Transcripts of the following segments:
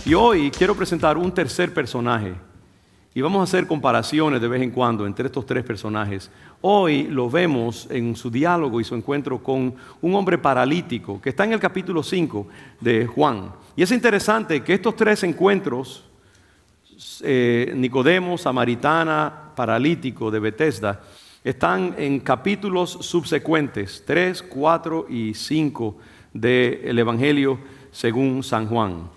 Y hoy quiero presentar un tercer personaje. Y vamos a hacer comparaciones de vez en cuando entre estos tres personajes. Hoy lo vemos en su diálogo y su encuentro con un hombre paralítico que está en el capítulo 5 de Juan. Y es interesante que estos tres encuentros, Nicodemo, samaritana, paralítico de Betesda, están en capítulos subsecuentes, 3, 4 y 5 del Evangelio según San Juan.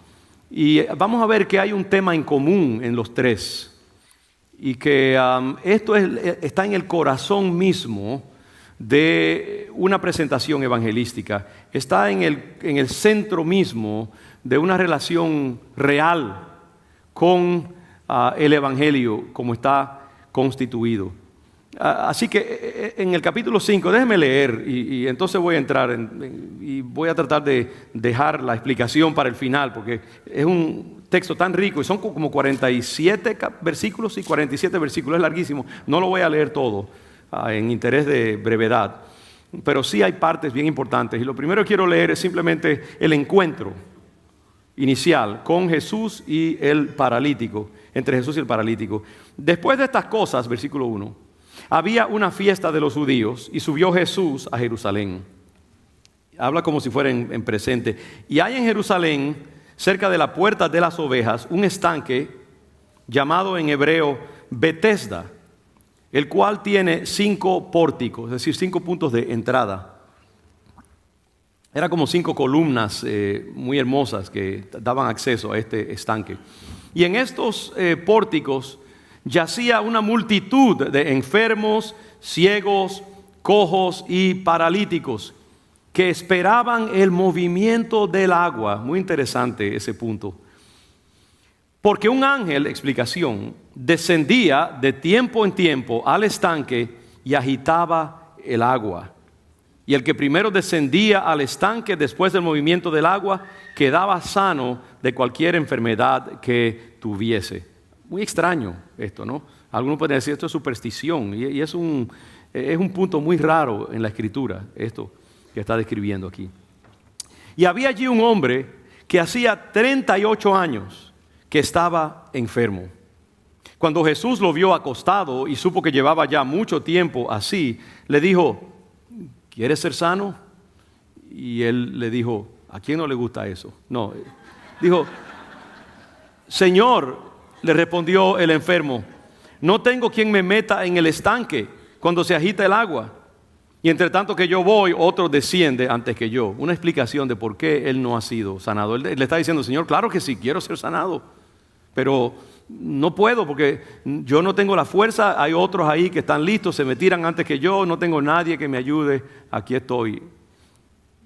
Y vamos a ver que hay un tema en común en los tres. Y que esto está en el corazón mismo de una presentación evangelística. Está en el centro mismo de una relación real con el Evangelio como está constituido. Así que en el capítulo 5, déjeme leer y entonces voy a entrar y voy a tratar de dejar la explicación para el final, porque es un texto tan rico y son como 47 versículos y 47 versículos, es larguísimo. No lo voy a leer todo en interés de brevedad, pero sí hay partes bien importantes. Y lo primero que quiero leer es simplemente el encuentro inicial con Jesús y el paralítico, entre Jesús y el paralítico. Después de estas cosas, versículo 1, había una fiesta de los judíos y subió Jesús a Jerusalén. Habla como si fuera en presente. Y hay en Jerusalén, cerca de la puerta de las ovejas, un estanque llamado en hebreo Betesda, el cual tiene 5 pórticos, es decir, 5 puntos de entrada. Era como 5 columnas muy hermosas que daban acceso a este estanque. Y en estos pórticos yacía una multitud de enfermos, ciegos, cojos y paralíticos que esperaban el movimiento del agua. Muy interesante ese punto. Porque un ángel, explicación, descendía de tiempo en tiempo al estanque y agitaba el agua. Y el que primero descendía al estanque después del movimiento del agua quedaba sano de cualquier enfermedad que tuviese. Muy extraño esto, ¿no? Algunos pueden decir esto es superstición y es un punto muy raro en la Escritura, esto que está describiendo aquí. Y había allí un hombre que hacía 38 años que estaba enfermo. Cuando Jesús lo vio acostado y supo que llevaba ya mucho tiempo así, le dijo, ¿quieres ser sano? Y él le dijo, ¿a quién no le gusta eso? No, dijo, Señor, le respondió el enfermo, no tengo quien me meta en el estanque cuando se agita el agua. Y entre tanto que yo voy, otro desciende antes que yo. Una explicación de por qué él no ha sido sanado. Él le está diciendo, Señor, claro que sí, quiero ser sanado, pero no puedo porque yo no tengo la fuerza. Hay otros ahí que están listos, se me tiran antes que yo, no tengo nadie que me ayude. Aquí estoy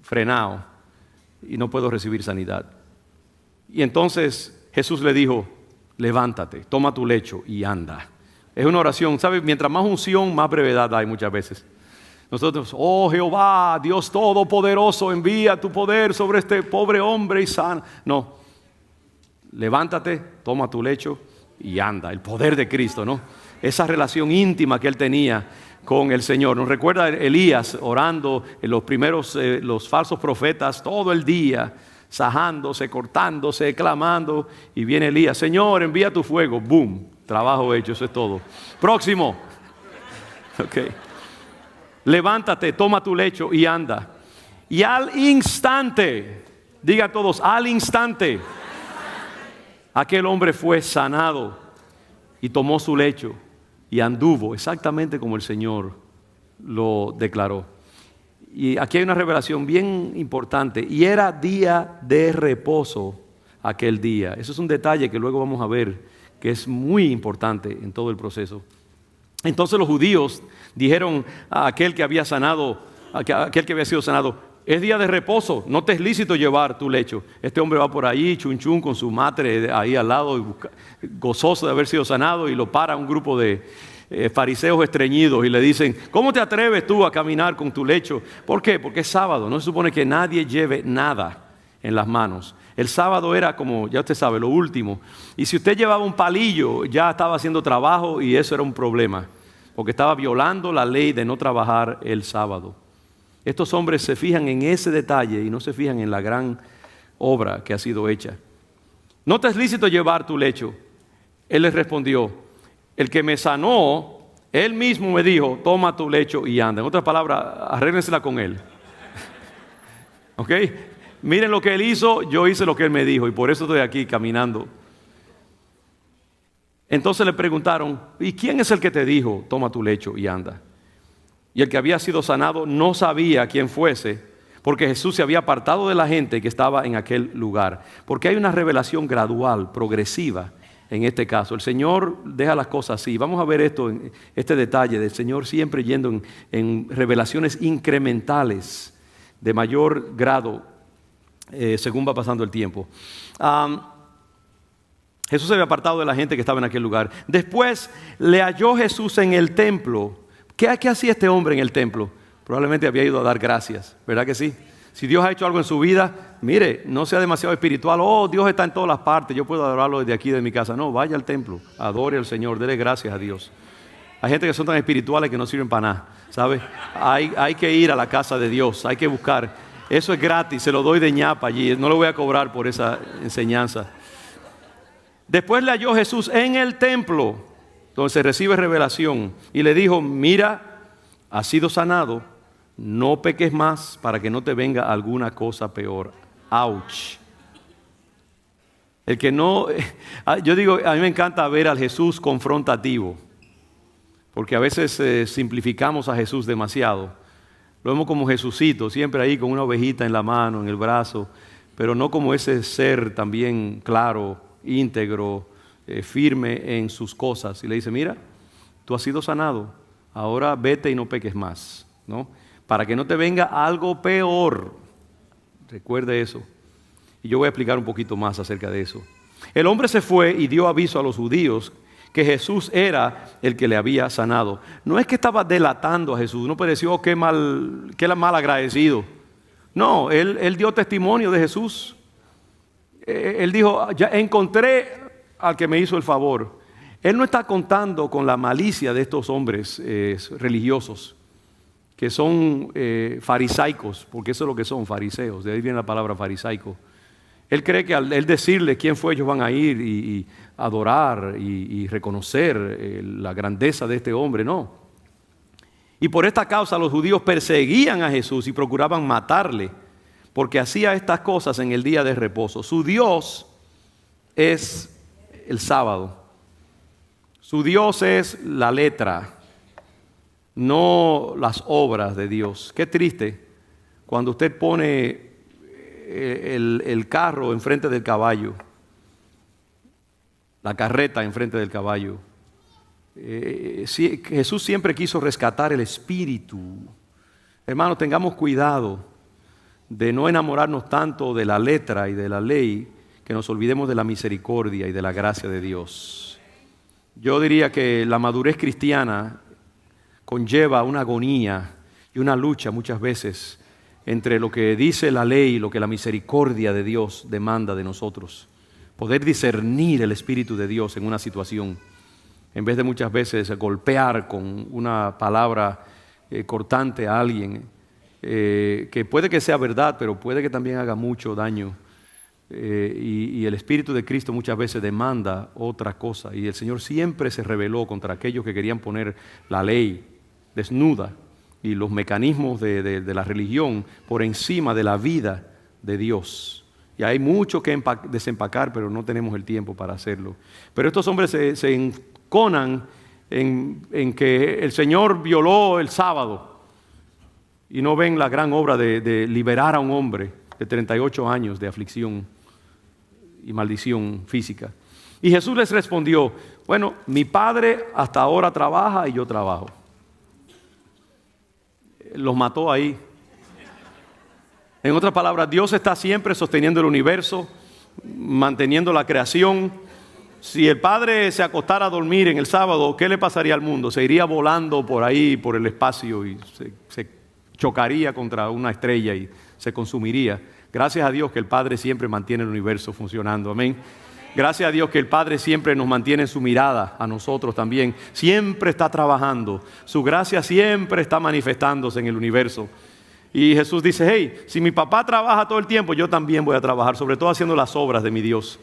frenado y no puedo recibir sanidad. Y entonces Jesús le dijo, levántate, toma tu lecho y anda. Es una oración, ¿sabes? Mientras más unción, más brevedad hay muchas veces. Nosotros, oh Jehová, Dios Todopoderoso, envía tu poder sobre este pobre hombre y sana. No, levántate, toma tu lecho y anda. El poder de Cristo, ¿no? Esa relación íntima que él tenía con el Señor. Nos recuerda Elías orando en los primeros, los falsos profetas todo el día, sajándose, cortándose, clamando, y viene Elías, Señor, envía tu fuego, boom, trabajo hecho, eso es todo. Próximo. Okay. Levántate, toma tu lecho y anda. Y al instante, digan todos, al instante, aquel hombre fue sanado y tomó su lecho y anduvo exactamente como el Señor lo declaró. Y aquí hay una revelación bien importante. Y era día de reposo aquel día. Eso es un detalle que luego vamos a ver, que es muy importante en todo el proceso. Entonces los judíos dijeron a aquel que había sanado, aquel que había sido sanado, es día de reposo, no te es lícito llevar tu lecho. Este hombre va por ahí, chun chun, con su madre ahí al lado, gozoso de haber sido sanado, y lo para un grupo de fariseos estreñidos y le dicen, ¿cómo te atreves tú a caminar con tu lecho? ¿Por qué? Porque es sábado, no se supone que nadie lleve nada en las manos. El sábado era como, ya usted sabe, lo último. Y si usted llevaba un palillo, ya estaba haciendo trabajo y eso era un problema, porque estaba violando la ley de no trabajar el sábado. Estos hombres se fijan en ese detalle y no se fijan en la gran obra que ha sido hecha. ¿no te es lícito llevar tu lecho? Él les respondió, el que me sanó, él mismo me dijo, toma tu lecho y anda. En otras palabras, arréglensela con él. ¿Ok? Miren lo que él hizo, yo hice lo que él me dijo y por eso estoy aquí caminando. Entonces le preguntaron, ¿y quién es el que te dijo, toma tu lecho y anda? Y el que había sido sanado no sabía quién fuese, porque Jesús se había apartado de la gente que estaba en aquel lugar. Porque hay una revelación gradual, progresiva en este caso. El Señor deja las cosas así. Vamos a ver esto, este detalle del Señor siempre yendo en revelaciones incrementales de mayor grado según va pasando el tiempo. Jesús se había apartado de la gente que estaba en aquel lugar. Después le halló Jesús en el templo. ¿Qué hacía este hombre en el templo? Probablemente había ido a dar gracias, ¿verdad que sí? Si Dios ha hecho algo en su vida, mire, no sea demasiado espiritual. Oh, Dios está en todas las partes, yo puedo adorarlo desde aquí, de mi casa. No, vaya al templo, adore al Señor, dele gracias a Dios. Hay gente que son tan espirituales que no sirven para nada, ¿sabe? Hay que ir a la casa de Dios, hay que buscar. Eso es gratis, se lo doy de ñapa allí, no le voy a cobrar por esa enseñanza. Después le halló Jesús en el templo, donde se recibe revelación, y le dijo, mira, has sido sanado, no peques más para que no te venga alguna cosa peor. ¡Auch! El que no, yo digo, a mí me encanta ver al Jesús confrontativo, porque a veces simplificamos a Jesús demasiado. Lo vemos como Jesucito, siempre ahí con una ovejita en la mano, en el brazo, pero no como ese ser también claro, íntegro, firme en sus cosas. Y le dice, mira, tú has sido sanado, ahora vete y no peques más, ¿no? Para que no te venga algo peor. Recuerde eso. Y yo voy a explicar un poquito más acerca de eso. El hombre se fue y dio aviso a los judíos que Jesús era el que le había sanado. No es que estaba delatando a Jesús, no pareció que era mal agradecido. No, él dio testimonio de Jesús. Él dijo, ya encontré al que me hizo el favor. Él no está contando con la malicia de estos hombres religiosos, que son farisaicos, porque eso es lo que son, fariseos, de ahí viene la palabra farisaico. Él cree que al él decirle quién fue, ellos van a ir y adorar y reconocer la grandeza de este hombre, no. Y por esta causa los judíos perseguían a Jesús y procuraban matarle, porque hacía estas cosas en el día de reposo. Su Dios es el sábado. Su Dios es la letra, no las obras de Dios. Qué triste cuando usted pone el carro enfrente del caballo, la carreta enfrente del caballo. Jesús siempre quiso rescatar el espíritu. Hermanos, tengamos cuidado de no enamorarnos tanto de la letra y de la ley que nos olvidemos de la misericordia y de la gracia de Dios. Yo diría que la madurez cristiana conlleva una agonía y una lucha muchas veces entre lo que dice la ley y lo que la misericordia de Dios demanda de nosotros. Poder discernir el Espíritu de Dios en una situación, en vez de muchas veces golpear con una palabra cortante a alguien, que puede que sea verdad, pero puede que también haga mucho daño. Y el Espíritu de Cristo muchas veces demanda otra cosa. Y el Señor siempre se rebeló contra aquellos que querían poner la ley desnuda y los mecanismos de la religión por encima de la vida de Dios. Y hay mucho que desempacar, pero no tenemos el tiempo para hacerlo. Pero estos hombres se enconan en que el Señor violó el sábado y no ven la gran obra de liberar a un hombre de 38 años de aflicción y maldición física. Y Jesús les respondió, bueno, mi Padre hasta ahora trabaja y yo trabajo. Los mató ahí. En otras palabras, Dios está siempre sosteniendo el universo, manteniendo la creación. Si el Padre se acostara a dormir en el sábado, ¿qué le pasaría al mundo? Se iría volando por ahí, por el espacio y se chocaría contra una estrella y se consumiría. Gracias a Dios que el Padre siempre mantiene el universo funcionando. Amén. Gracias a Dios que el Padre siempre nos mantiene en su mirada, a nosotros también. Siempre está trabajando. Su gracia siempre está manifestándose en el universo. Y Jesús dice, hey, si mi papá trabaja todo el tiempo, yo también voy a trabajar, sobre todo haciendo las obras de mi Dios.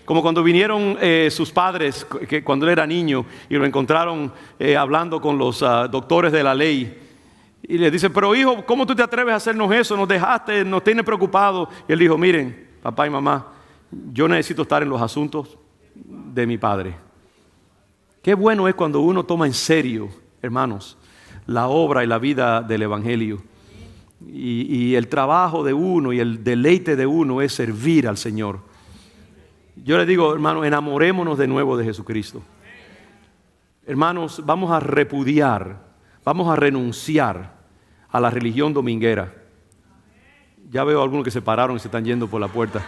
Como cuando vinieron sus padres, que cuando él era niño, y lo encontraron hablando con los doctores de la ley. Y le dice, pero hijo, ¿cómo tú te atreves a hacernos eso? Nos dejaste, nos tienes preocupados. Y él dijo, miren, papá y mamá, yo necesito estar en los asuntos de mi padre. Qué bueno es cuando uno toma en serio, hermanos, la obra y la vida del Evangelio. Y el trabajo de uno y el deleite de uno es servir al Señor. Yo les digo, hermanos, enamorémonos de nuevo de Jesucristo. Hermanos, vamos a repudiar, vamos a renunciar a la religión dominguera. Ya veo a algunos que se pararon y se están yendo por la puerta.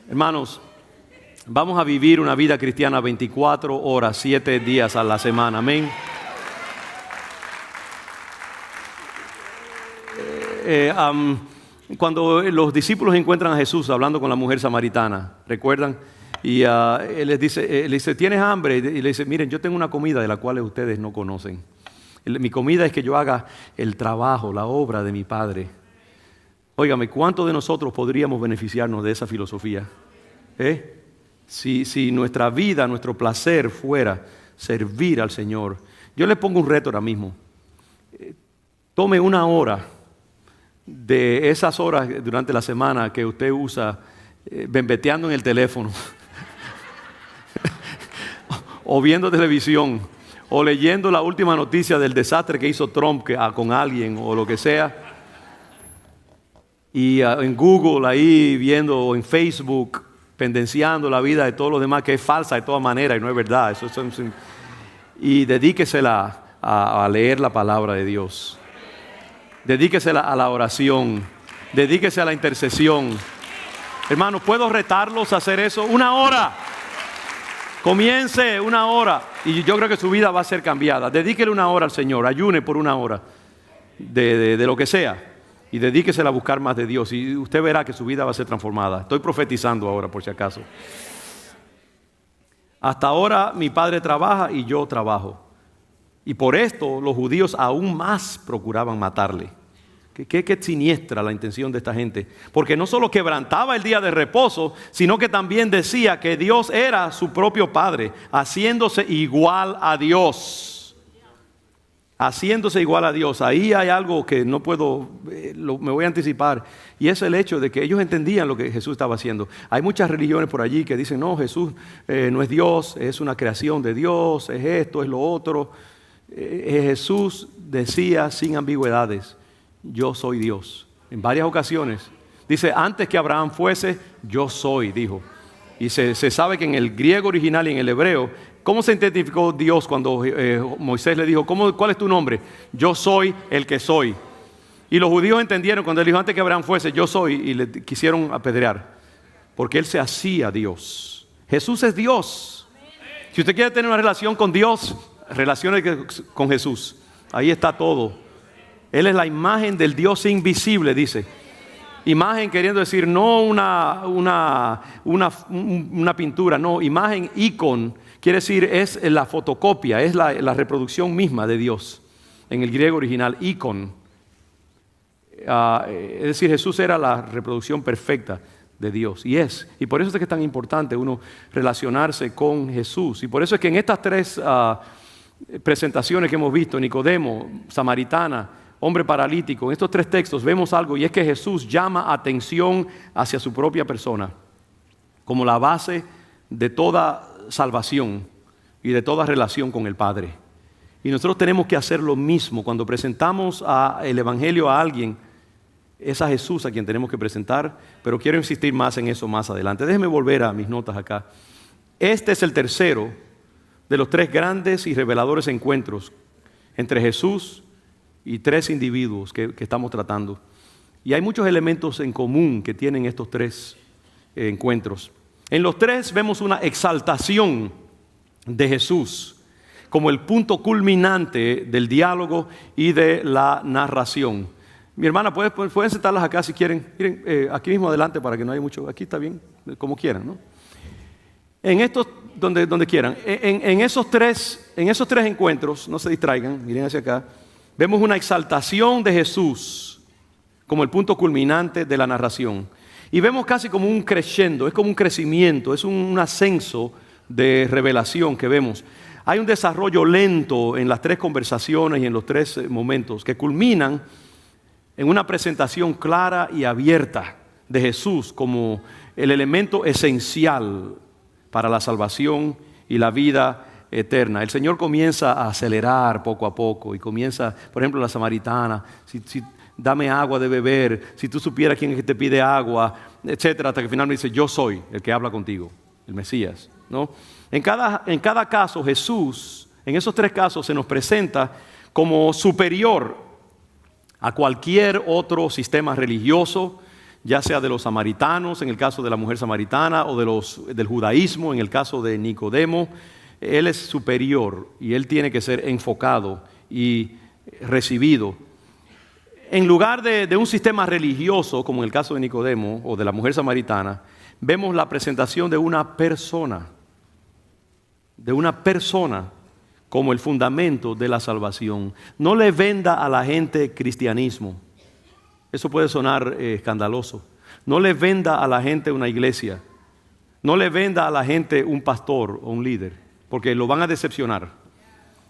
Hermanos, vamos a vivir una vida cristiana 24 horas, 7 días a la semana. Amén. Cuando los discípulos encuentran a Jesús hablando con la mujer samaritana, ¿recuerdan? Y él les dice, ¿tienes hambre? Y le dice, miren, yo tengo una comida de la cual ustedes no conocen. Mi comida es que yo haga el trabajo, la obra de mi Padre. Óigame, ¿cuántos de nosotros podríamos beneficiarnos de esa filosofía? Si nuestra vida, nuestro placer fuera servir al Señor. Yo les pongo un reto ahora mismo. Tome una hora de esas horas durante la semana que usted usa bembeteando en el teléfono o viendo televisión o leyendo la última noticia del desastre que hizo Trump con alguien o lo que sea, y en Google ahí viendo, o en Facebook pendenciando la vida de todos los demás, que es falsa de todas maneras y no es verdad. Y dedíquesela a leer la palabra de Dios. Dedíquesela a la oración. Dedíquese a la intercesión. Hermanos, ¿puedo retarlos a hacer eso? 1 hora. Comience 1 hora. Y yo creo que su vida va a ser cambiada. Dedíquele 1 hora al Señor. Ayune por 1 hora. De lo que sea. Y dedíquesela a buscar más de Dios. Y usted verá que su vida va a ser transformada. Estoy profetizando ahora, por si acaso. Hasta ahora mi padre trabaja y yo trabajo. Y por esto los judíos aún más procuraban matarle. Qué siniestra la intención de esta gente. Porque no solo quebrantaba el día de reposo, sino que también decía que Dios era su propio Padre, haciéndose igual a Dios. Haciéndose igual a Dios. Ahí hay algo que no puedo, me voy a anticipar. Y es el hecho de que ellos entendían lo que Jesús estaba haciendo. Hay muchas religiones por allí que dicen, no, Jesús no es Dios, es una creación de Dios, es esto, es lo otro. Jesús decía sin ambigüedades, yo soy Dios. En varias ocasiones dice, antes que Abraham fuese, yo soy, dijo. Y se sabe que en el griego original y en el hebreo, ¿cómo se identificó Dios cuando Moisés le dijo, cuál es tu nombre? Yo soy el que soy. Y los judíos entendieron cuando él dijo, antes que Abraham fuese, yo soy, y le quisieron apedrear, porque él se hacía Dios. Jesús es Dios. Si usted quiere tener una relación con Dios, relaciones con Jesús. Ahí está todo. Él es la imagen del Dios invisible, dice. Imagen queriendo decir no una pintura, no, imagen, icon, quiere decir es la fotocopia, es la reproducción misma de Dios. En el griego original, icon. Es decir, Jesús era la reproducción perfecta de Dios. Y por eso es que es tan importante uno relacionarse con Jesús. Y por eso es que en estas 3 presentaciones que hemos visto, Nicodemo, Samaritana, hombre paralítico, en estos 3 textos vemos algo, y es que Jesús llama atención hacia su propia persona como la base de toda salvación y de toda relación con el Padre. Y nosotros tenemos que hacer lo mismo cuando presentamos el Evangelio a alguien. Es a Jesús a quien tenemos que presentar, pero quiero insistir más en eso más adelante. Déjenme volver a mis notas acá. Este es el tercero de los 3 grandes y reveladores encuentros entre Jesús y 3 individuos que estamos tratando. Y hay muchos elementos en común que tienen estos 3 encuentros. En los 3 vemos una exaltación de Jesús como el punto culminante del diálogo y de la narración. Mi hermana, pueden sentarlas acá si quieren. Miren, aquí mismo adelante para que no haya mucho. Aquí está bien, como quieran, ¿no? En estos, donde quieran. En esos tres encuentros, no se distraigan, miren hacia acá. Vemos una exaltación de Jesús como el punto culminante de la narración. Y vemos casi como un crescendo, es como un crecimiento, es un ascenso de revelación que vemos. Hay un desarrollo lento en las tres conversaciones y en los tres momentos que culminan en una presentación clara y abierta de Jesús como el elemento esencial para la salvación y la vida eterna. El Señor comienza a acelerar poco a poco y comienza, por ejemplo, la samaritana, dame agua de beber, si tú supieras quién es que te pide agua, etcétera, hasta que finalmente dice, yo soy el que habla contigo, el Mesías, ¿no? En cada caso Jesús, en esos tres casos, se nos presenta como superior a cualquier otro sistema religioso, ya sea de los samaritanos, en el caso de la mujer samaritana, o del judaísmo, en el caso de Nicodemo. Él es superior y Él tiene que ser enfocado y recibido. En lugar de un sistema religioso, como en el caso de Nicodemo o de la mujer samaritana, vemos la presentación de una persona como el fundamento de la salvación. No le venda a la gente cristianismo. Eso puede sonar escandaloso. No le venda a la gente una iglesia. No le venda a la gente un pastor o un líder, porque lo van a decepcionar.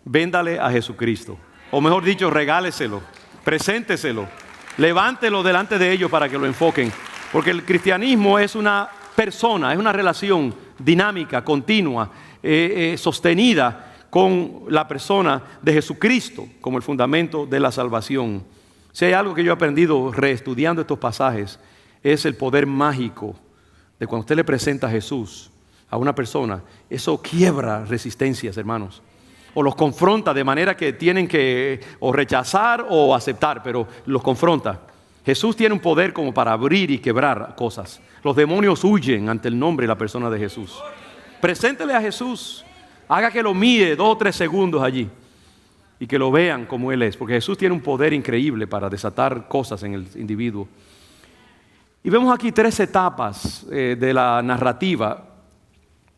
Véndale a Jesucristo. O mejor dicho, regáleselo, presénteselo, levántelo delante de ellos para que lo enfoquen. Porque el cristianismo es una persona, es una relación dinámica, continua, sostenida con la persona de Jesucristo como el fundamento de la salvación. Si hay algo que yo he aprendido reestudiando estos pasajes, es el poder mágico de cuando usted le presenta a Jesús a una persona. Eso quiebra resistencias, hermanos, o los confronta de manera que tienen que o rechazar o aceptar, pero los confronta. Jesús tiene un poder como para abrir y quebrar cosas. Los demonios huyen ante el nombre y la persona de Jesús. Preséntele a Jesús, haga que lo mire 2 o 3 segundos allí y que lo vean como Él es, porque Jesús tiene un poder increíble para desatar cosas en el individuo. Y vemos aquí 3 etapas de la narrativa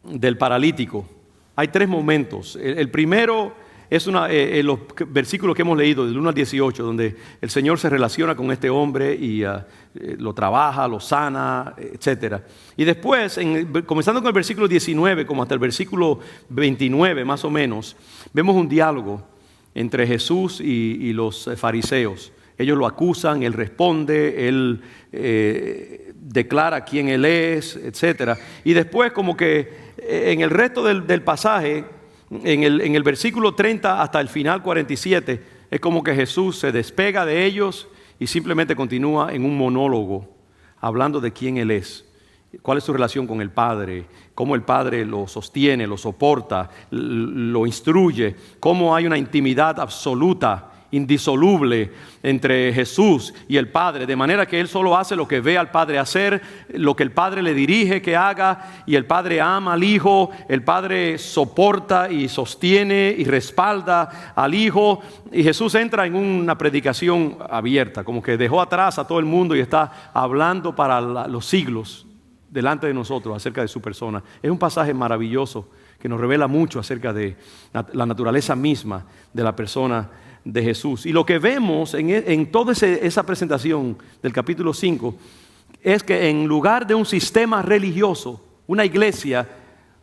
del paralítico. Hay 3 momentos. El primero es los versículos que hemos leído, del 1 al 18, donde el Señor se relaciona con este hombre y lo trabaja, lo sana, etc. Y después, comenzando con el versículo 19, como hasta el versículo 29 más o menos, vemos un diálogo entre Jesús y los fariseos. Ellos lo acusan, Él responde, Él declara quién Él es, etc. Y después como que en el resto del pasaje, en el versículo 30 hasta el final 47, es como que Jesús se despega de ellos y simplemente continúa en un monólogo, hablando de quién Él es, cuál es su relación con el Padre, cómo el Padre lo sostiene, lo soporta, lo instruye, cómo hay una intimidad absoluta, indisoluble entre Jesús y el Padre, de manera que Él solo hace lo que ve al Padre hacer, lo que el Padre le dirige que haga, y el Padre ama al Hijo, el Padre soporta y sostiene y respalda al Hijo, y Jesús entra en una predicación abierta, como que dejó atrás a todo el mundo y está hablando para los siglos delante de nosotros acerca de su persona. Es un pasaje maravilloso que nos revela mucho acerca de la naturaleza misma de la persona de Jesús. Y lo que vemos en toda esa presentación del capítulo 5 es que en lugar de un sistema religioso, una iglesia,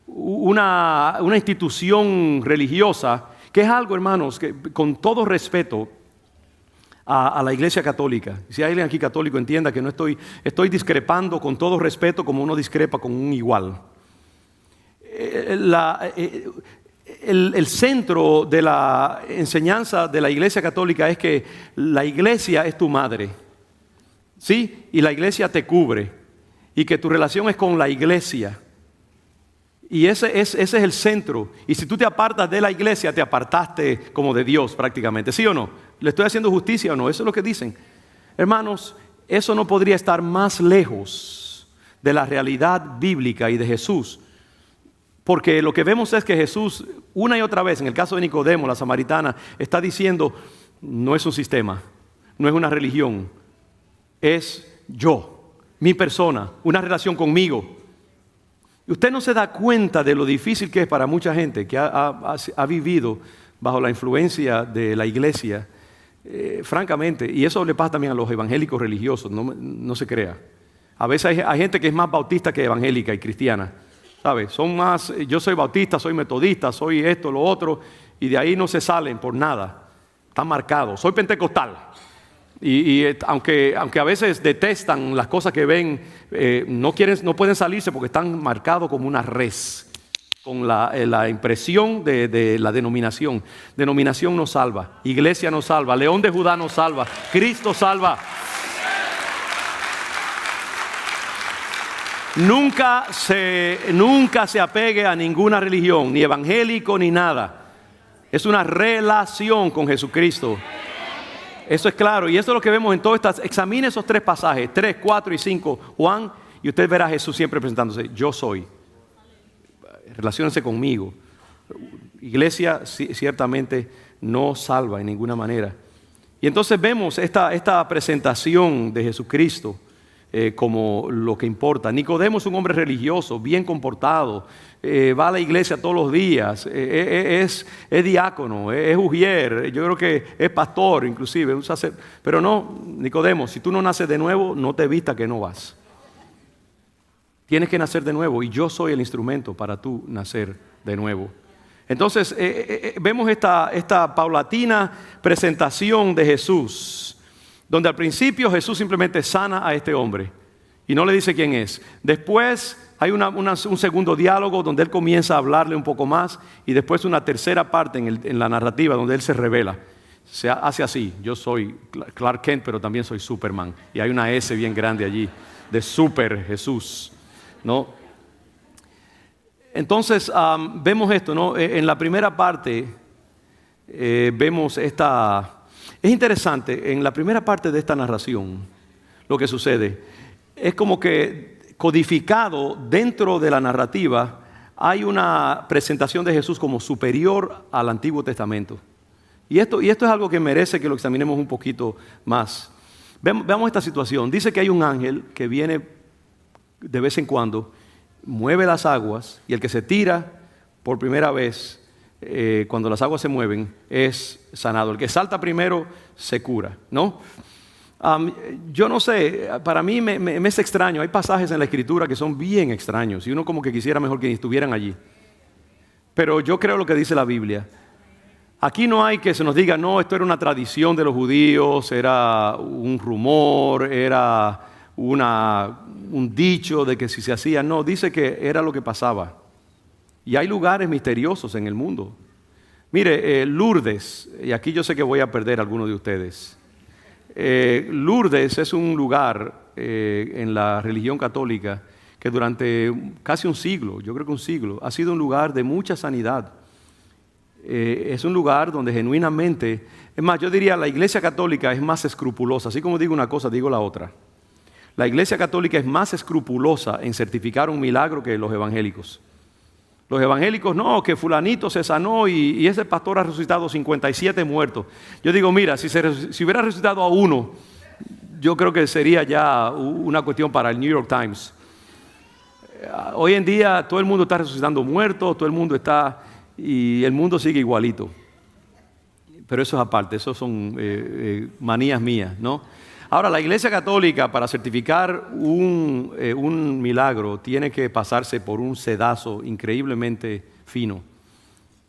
una institución religiosa, que es algo, hermanos, que con todo respeto a la iglesia católica, si hay alguien aquí católico, entienda que no estoy discrepando con todo respeto como uno discrepa con un igual. El centro de la enseñanza de la iglesia católica es que la iglesia es tu madre, ¿sí? Y la iglesia te cubre, y que tu relación es con la iglesia. Y ese es el centro. Y si tú te apartas de la iglesia, te apartaste como de Dios prácticamente, ¿sí o no? ¿Le estoy haciendo justicia o no? Eso es lo que dicen. Hermanos, eso no podría estar más lejos de la realidad bíblica y de Jesús. Porque lo que vemos es que Jesús, una y otra vez, en el caso de Nicodemo, la samaritana, está diciendo, no es un sistema, no es una religión, es yo, mi persona, una relación conmigo. Y usted no se da cuenta de lo difícil que es para mucha gente que ha vivido bajo la influencia de la iglesia, francamente, y eso le pasa también a los evangélicos religiosos, no se crea. A veces hay gente que es más bautista que evangélica y cristiana, ¿sabes? Son más, yo soy bautista, soy metodista, soy esto, lo otro, y de ahí no se salen por nada. Están marcados. Soy pentecostal. Aunque a veces detestan las cosas que ven, no pueden salirse porque están marcados como una res, con la impresión de la denominación. Denominación nos salva, iglesia nos salva, León de Judá nos salva, Cristo salva. Nunca se apegue a ninguna religión, ni evangélico ni nada. Es una relación con Jesucristo. Eso es claro, y eso es lo que vemos en todas estas. Examine esos 3 pasajes, 3, 4 y 5, Juan, y usted verá a Jesús siempre presentándose: yo soy. Relaciónense conmigo. Iglesia ciertamente no salva en ninguna manera. Y entonces vemos esta presentación de Jesucristo como lo que importa. Nicodemo es un hombre religioso, bien comportado, va a la iglesia todos los días, es diácono, es ujier, yo creo que es pastor inclusive, un sacerdote. Pero no, Nicodemo, si tú no naces de nuevo, no te vistas que no vas. Tienes que nacer de nuevo, y yo soy el instrumento para tú nacer de nuevo. Entonces vemos esta paulatina presentación de Jesús, donde al principio Jesús simplemente sana a este hombre y no le dice quién es. Después hay un segundo diálogo donde él comienza a hablarle un poco más, y después una tercera parte en la narrativa donde él se revela. Se hace así: yo soy Clark Kent, pero también soy Superman, y hay una S bien grande allí de Super Jesús, ¿no? Entonces vemos esto, ¿no? En la primera parte vemos esta. Es interesante, en la primera parte de esta narración, lo que sucede es como que codificado dentro de la narrativa hay una presentación de Jesús como superior al Antiguo Testamento. Y esto es algo que merece que lo examinemos un poquito más. Veamos esta situación. Dice que hay un ángel que viene de vez en cuando, mueve las aguas, y el que se tira por primera vez cuando las aguas se mueven es sanado. El que salta primero se cura, ¿no? Yo no sé, para mí me es extraño. Hay pasajes en la Escritura que son bien extraños y uno como que quisiera mejor que ni estuvieran allí. Pero yo creo lo que dice la Biblia. Aquí no hay que se nos diga: no, esto era una tradición de los judíos, era un rumor, era un dicho de que si se hacía. No, dice que era lo que pasaba. Y hay lugares misteriosos en el mundo. Mire, Lourdes, y aquí yo sé que voy a perder a algunos de ustedes. Lourdes es un lugar en la religión católica que durante casi un siglo, yo creo que un siglo, ha sido un lugar de mucha sanidad. Es un lugar donde genuinamente, es más, yo diría la iglesia católica es más escrupulosa. Así como digo una cosa, digo la otra. La iglesia católica es más escrupulosa en certificar un milagro que los evangélicos. Los evangélicos, no, que fulanito se sanó y ese pastor ha resucitado 57 muertos. Yo digo, mira, si hubiera resucitado a uno, yo creo que sería ya una cuestión para el New York Times. Hoy en día todo el mundo está resucitando muertos, todo el mundo está, y el mundo sigue igualito. Pero eso es aparte, eso son manías mías, ¿no? Ahora, la Iglesia Católica, para certificar un milagro, tiene que pasarse por un sedazo increíblemente fino,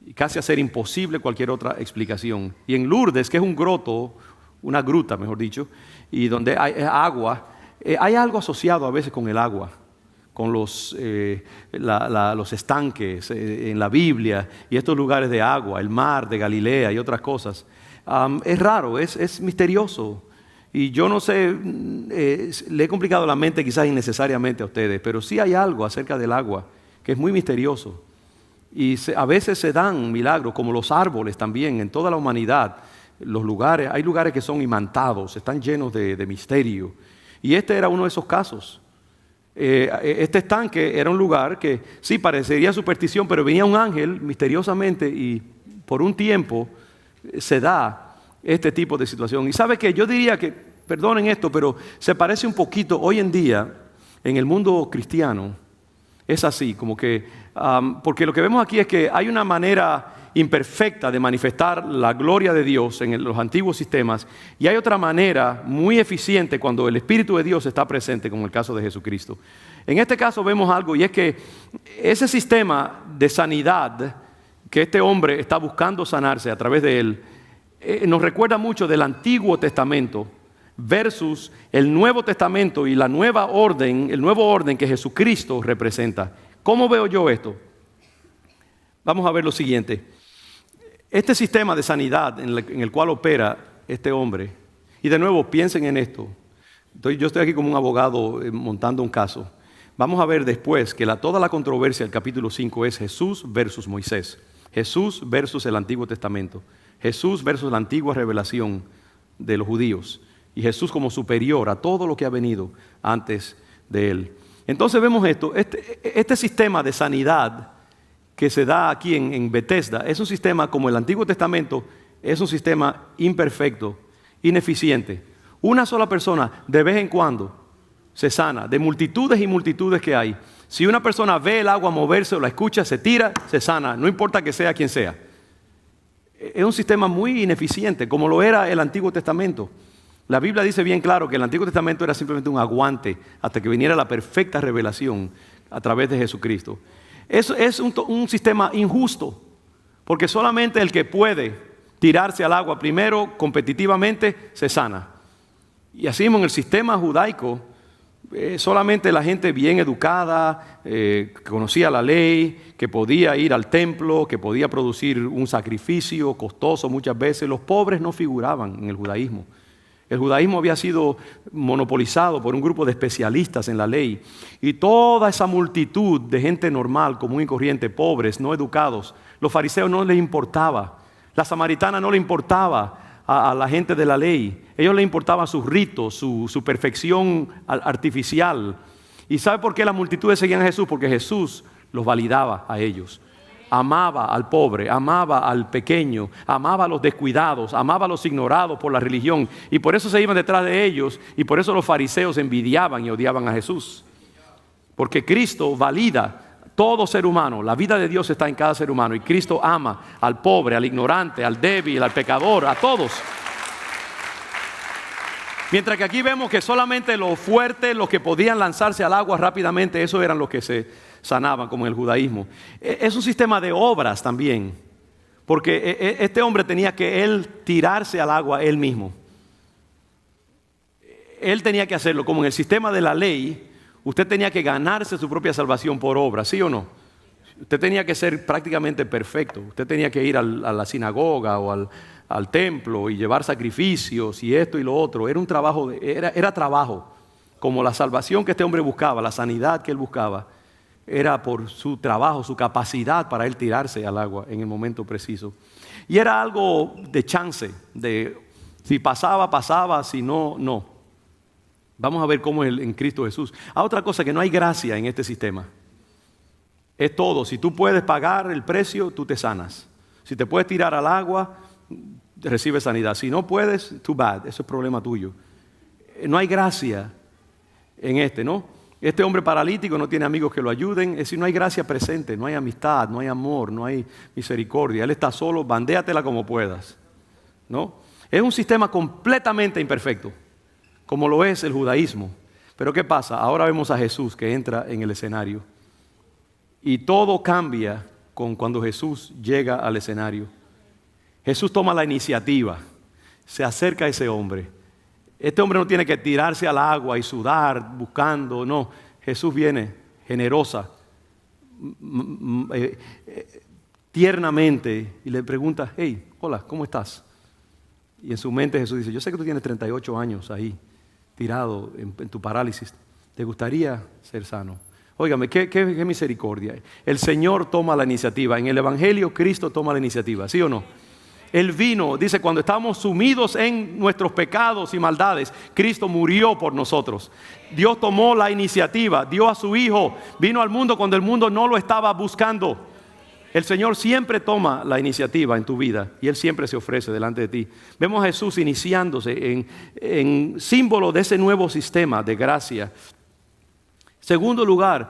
y casi hacer imposible cualquier otra explicación. Y en Lourdes, que es un groto, una gruta, mejor dicho, y donde hay agua, hay algo asociado a veces con el agua, con los estanques en la Biblia, y estos lugares de agua, el mar de Galilea y otras cosas. Es raro, es misterioso. Y yo no sé, le he complicado la mente quizás innecesariamente a ustedes, pero sí hay algo acerca del agua que es muy misterioso. Y a veces se dan milagros, como los árboles también, en toda la humanidad. Los lugares, hay lugares que son imantados, están llenos de misterio. Y este era uno de esos casos. Este estanque era un lugar que sí parecería superstición, pero venía un ángel misteriosamente y por un tiempo se da este tipo de situación. Y sabe que yo diría que, perdonen esto, pero se parece un poquito hoy en día en el mundo cristiano. Es así, como que, porque lo que vemos aquí es que hay una manera imperfecta de manifestar la gloria de Dios en los antiguos sistemas, y hay otra manera muy eficiente cuando el Espíritu de Dios está presente, como el caso de Jesucristo. En este caso vemos algo, y es que ese sistema de sanidad que este hombre está buscando sanarse a través de él, nos recuerda mucho del Antiguo Testamento versus el Nuevo Testamento y la nueva orden, el nuevo orden que Jesucristo representa. ¿Cómo veo yo esto? Vamos a ver lo siguiente. Este sistema de sanidad en el cual opera este hombre, y de nuevo piensen en esto, yo estoy aquí como un abogado montando un caso. Vamos a ver después que toda la controversia del capítulo 5 es Jesús versus Moisés, Jesús versus el Antiguo Testamento, Jesús versus la antigua revelación de los judíos, y Jesús como superior a todo lo que ha venido antes de él. Entonces vemos esto, este sistema de sanidad que se da aquí en Bethesda es un sistema como el Antiguo Testamento, es un sistema imperfecto, ineficiente. Una sola persona de vez en cuando se sana, de multitudes y multitudes que hay. Si una persona ve el agua moverse o la escucha, se tira, se sana, no importa que sea quien sea. Es un sistema muy ineficiente, como lo era el Antiguo Testamento. La Biblia dice bien claro que el Antiguo Testamento era simplemente un aguante hasta que viniera la perfecta revelación a través de Jesucristo. Eso es un sistema injusto, porque solamente el que puede tirarse al agua primero competitivamente se sana. Y así mismo en el sistema judaico, solamente la gente bien educada, que conocía la ley, que podía ir al templo, que podía producir un sacrificio costoso muchas veces. Los pobres no figuraban en el judaísmo. El judaísmo había sido monopolizado por un grupo de especialistas en la ley, y toda esa multitud de gente normal, común y corriente, pobres, no educados, los fariseos no les importaba, la samaritana no le importaba a la gente de la ley. Ellos les importaban sus ritos, su perfección artificial. ¿Y sabe por qué las multitudes seguían a Jesús? Porque Jesús los validaba a ellos. Amaba al pobre, amaba al pequeño, amaba a los descuidados, amaba a los ignorados por la religión, y por eso se iban detrás de ellos, y por eso los fariseos envidiaban y odiaban a Jesús. Porque Cristo valida todo ser humano, la vida de Dios está en cada ser humano, y Cristo ama al pobre, al ignorante, al débil, al pecador, a todos. Mientras que aquí vemos que solamente los fuertes, los que podían lanzarse al agua rápidamente, esos eran los que se sanaban, como en el judaísmo. Es un sistema de obras también, porque este hombre tenía que él tirarse al agua él mismo. Él tenía que hacerlo, como en el sistema de la ley. Usted tenía que ganarse su propia salvación por obra, ¿sí o no? Usted tenía que ser prácticamente perfecto. Usted tenía que ir a la sinagoga o al templo y llevar sacrificios y esto y lo otro. Era un trabajo, era trabajo. Como la salvación que este hombre buscaba, la sanidad que él buscaba, era por su trabajo, su capacidad para él tirarse al agua en el momento preciso. Y era algo de chance, de si pasaba, pasaba, si no, no. Vamos a ver cómo es en Cristo Jesús. Otra cosa, que no hay gracia en este sistema. Es todo. Si tú puedes pagar el precio, tú te sanas. Si te puedes tirar al agua, recibes sanidad. Si no puedes, too bad. Eso es problema tuyo. No hay gracia en ¿no? Este hombre paralítico no tiene amigos que lo ayuden. Es decir, no hay gracia presente, no hay amistad, no hay amor, no hay misericordia. Él está solo, bandéatela como puedas, ¿no? Es un sistema completamente imperfecto, como lo es el judaísmo. Pero ¿qué pasa? Ahora vemos a Jesús que entra en el escenario. Y todo cambia cuando Jesús llega al escenario. Jesús toma la iniciativa, se acerca a ese hombre. Este hombre no tiene que tirarse al agua y sudar buscando, no. Jesús viene generosa, tiernamente, y le pregunta: hey, hola, ¿cómo estás? Y en su mente Jesús dice: yo sé que tú tienes 38 años ahí, tirado en tu parálisis. ¿Te gustaría ser sano? Óigame, qué misericordia. El Señor toma la iniciativa. En el Evangelio Cristo toma la iniciativa, ¿sí o no? Él vino, dice, cuando estábamos sumidos en nuestros pecados y maldades, Cristo murió por nosotros. Dios tomó la iniciativa, dio a su Hijo, vino al mundo cuando el mundo no lo estaba buscando. El Señor siempre toma la iniciativa en tu vida y Él siempre se ofrece delante de ti. Vemos a Jesús iniciándose en símbolo de ese nuevo sistema de gracia. Segundo lugar,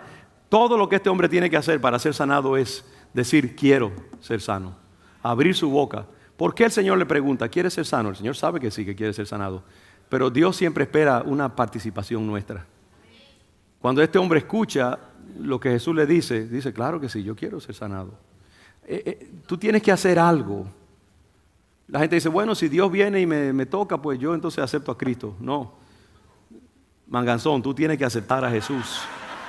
todo lo que este hombre tiene que hacer para ser sanado es decir: quiero ser sano. abrir su boca. ¿Por qué el Señor le pregunta, ¿quieres ser sano? El Señor sabe que sí, que quiere ser sanado. Pero Dios siempre espera una participación nuestra. Cuando este hombre escucha lo que Jesús le dice, dice, claro que sí, yo quiero ser sanado. Tú tienes que hacer algo. La gente dice, bueno, si Dios viene y me toca, pues yo entonces acepto a Cristo. No, manganzón, tú tienes que aceptar a Jesús.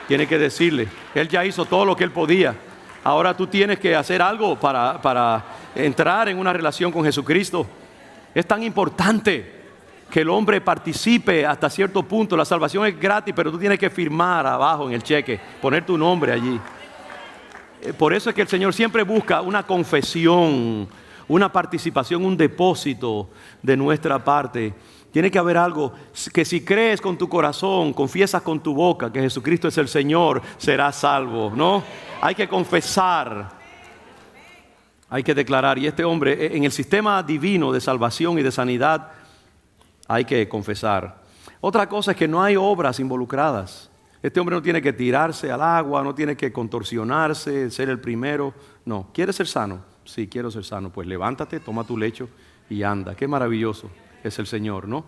Tienes que decirle, Él ya hizo todo lo que Él podía. Ahora tú tienes que hacer algo para entrar en una relación con Jesucristo. Es tan importante que el hombre participe hasta cierto punto. La salvación es gratis, pero tú tienes que firmar abajo en el cheque, poner tu nombre allí. Por eso es que el Señor siempre busca una confesión, una participación, un depósito de nuestra parte. Tiene que haber algo que si crees con tu corazón, confiesas con tu boca que Jesucristo es el Señor, serás salvo, ¿no? Hay que confesar, hay que declarar. Y este hombre, en el sistema divino de salvación y de sanidad, hay que confesar. Otra cosa es que no hay obras involucradas. Este hombre no tiene que tirarse al agua, no tiene que contorsionarse, ser el primero. No, ¿quieres ser sano? Sí, quiero ser sano. Pues levántate, toma tu lecho y anda. Qué maravilloso es el Señor, ¿no?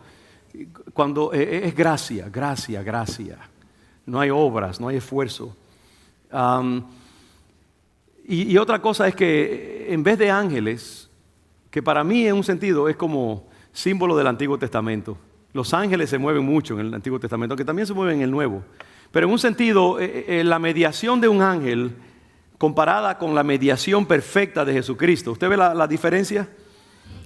Cuando es gracia, gracia, gracia. No hay obras, no hay esfuerzo. Y otra cosa es que en vez de ángeles, que para mí en un sentido es como símbolo del Antiguo Testamento. Los ángeles se mueven mucho en el Antiguo Testamento, aunque también se mueven en el Nuevo. Pero en un sentido, la mediación de un ángel comparada con la mediación perfecta de Jesucristo. ¿Usted ve la diferencia?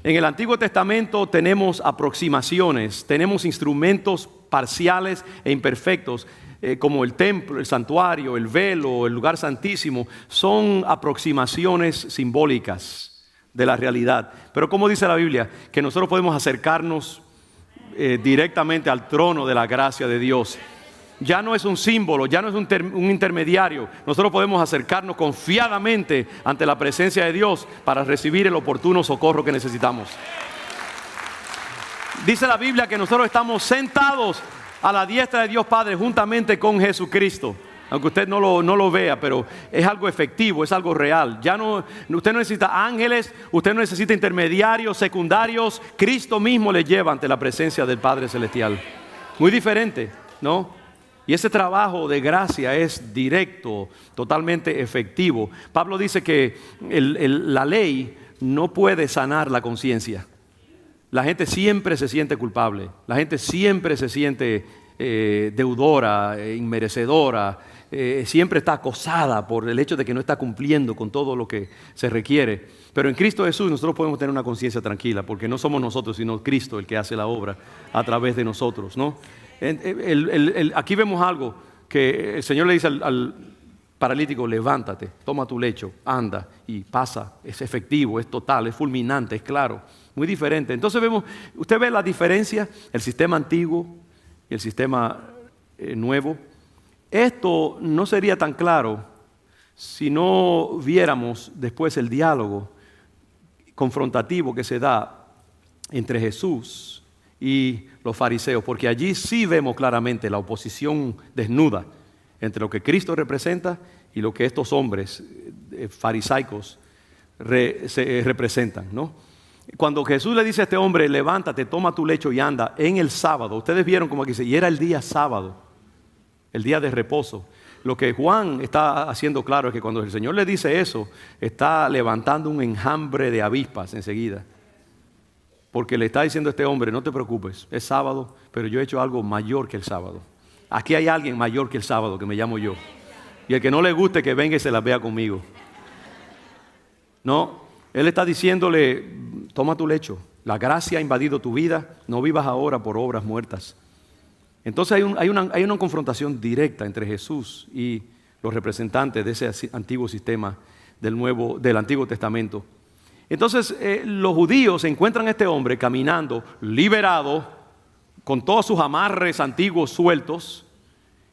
En el Antiguo Testamento tenemos aproximaciones, tenemos instrumentos parciales e imperfectos, como el templo, el santuario, el velo, el lugar santísimo. Son aproximaciones simbólicas de la realidad. Pero como dice la Biblia, que nosotros podemos acercarnos directamente al trono de la gracia de Dios. Ya no es un símbolo, ya no es un intermediario. Nosotros podemos acercarnos confiadamente ante la presencia de Dios para recibir el oportuno socorro que necesitamos. Dice la Biblia que nosotros estamos sentados a la diestra de Dios Padre juntamente con Jesucristo. Aunque usted no lo vea, pero es algo efectivo, es algo real. Usted no necesita ángeles, usted no necesita intermediarios, secundarios. Cristo mismo le lleva ante la presencia del Padre Celestial. Muy diferente, ¿no? Y ese trabajo de gracia es directo, totalmente efectivo. Pablo dice que la ley no puede sanar la conciencia. La gente siempre se siente culpable, la gente siempre se siente deudora, inmerecedora, siempre está acosada por el hecho de que no está cumpliendo con todo lo que se requiere. Pero en Cristo Jesús nosotros podemos tener una conciencia tranquila, porque no somos nosotros, sino Cristo el que hace la obra a través de nosotros, ¿no? Aquí vemos algo que el Señor le dice al paralítico: levántate, toma tu lecho, anda y pasa. Es efectivo, es total, es fulminante, es claro, muy diferente. Entonces usted ve la diferencia, el sistema antiguo y el sistema nuevo. Esto no sería tan claro si no viéramos después el diálogo confrontativo que se da entre Jesús y los fariseos, porque allí sí vemos claramente la oposición desnuda entre lo que Cristo representa y lo que estos hombres farisaicos representan, ¿no? Cuando Jesús le dice a este hombre: levántate, toma tu lecho y anda, en el sábado, ustedes vieron como aquí dice, y era el día sábado, el día de reposo. Lo que Juan está haciendo claro es que cuando el Señor le dice eso, está levantando un enjambre de avispas enseguida. Porque le está diciendo a este hombre: no te preocupes, es sábado, pero yo he hecho algo mayor que el sábado. Aquí hay alguien mayor que el sábado, que me llamo yo. Y el que no le guste, que venga y se las vea conmigo. No, Él está diciéndole: toma tu lecho, la gracia ha invadido tu vida, no vivas ahora por obras muertas. Entonces hay una confrontación directa entre Jesús y los representantes de ese antiguo sistema del Antiguo Testamento. Entonces los judíos encuentran a este hombre caminando, liberado, con todos sus amarres antiguos sueltos,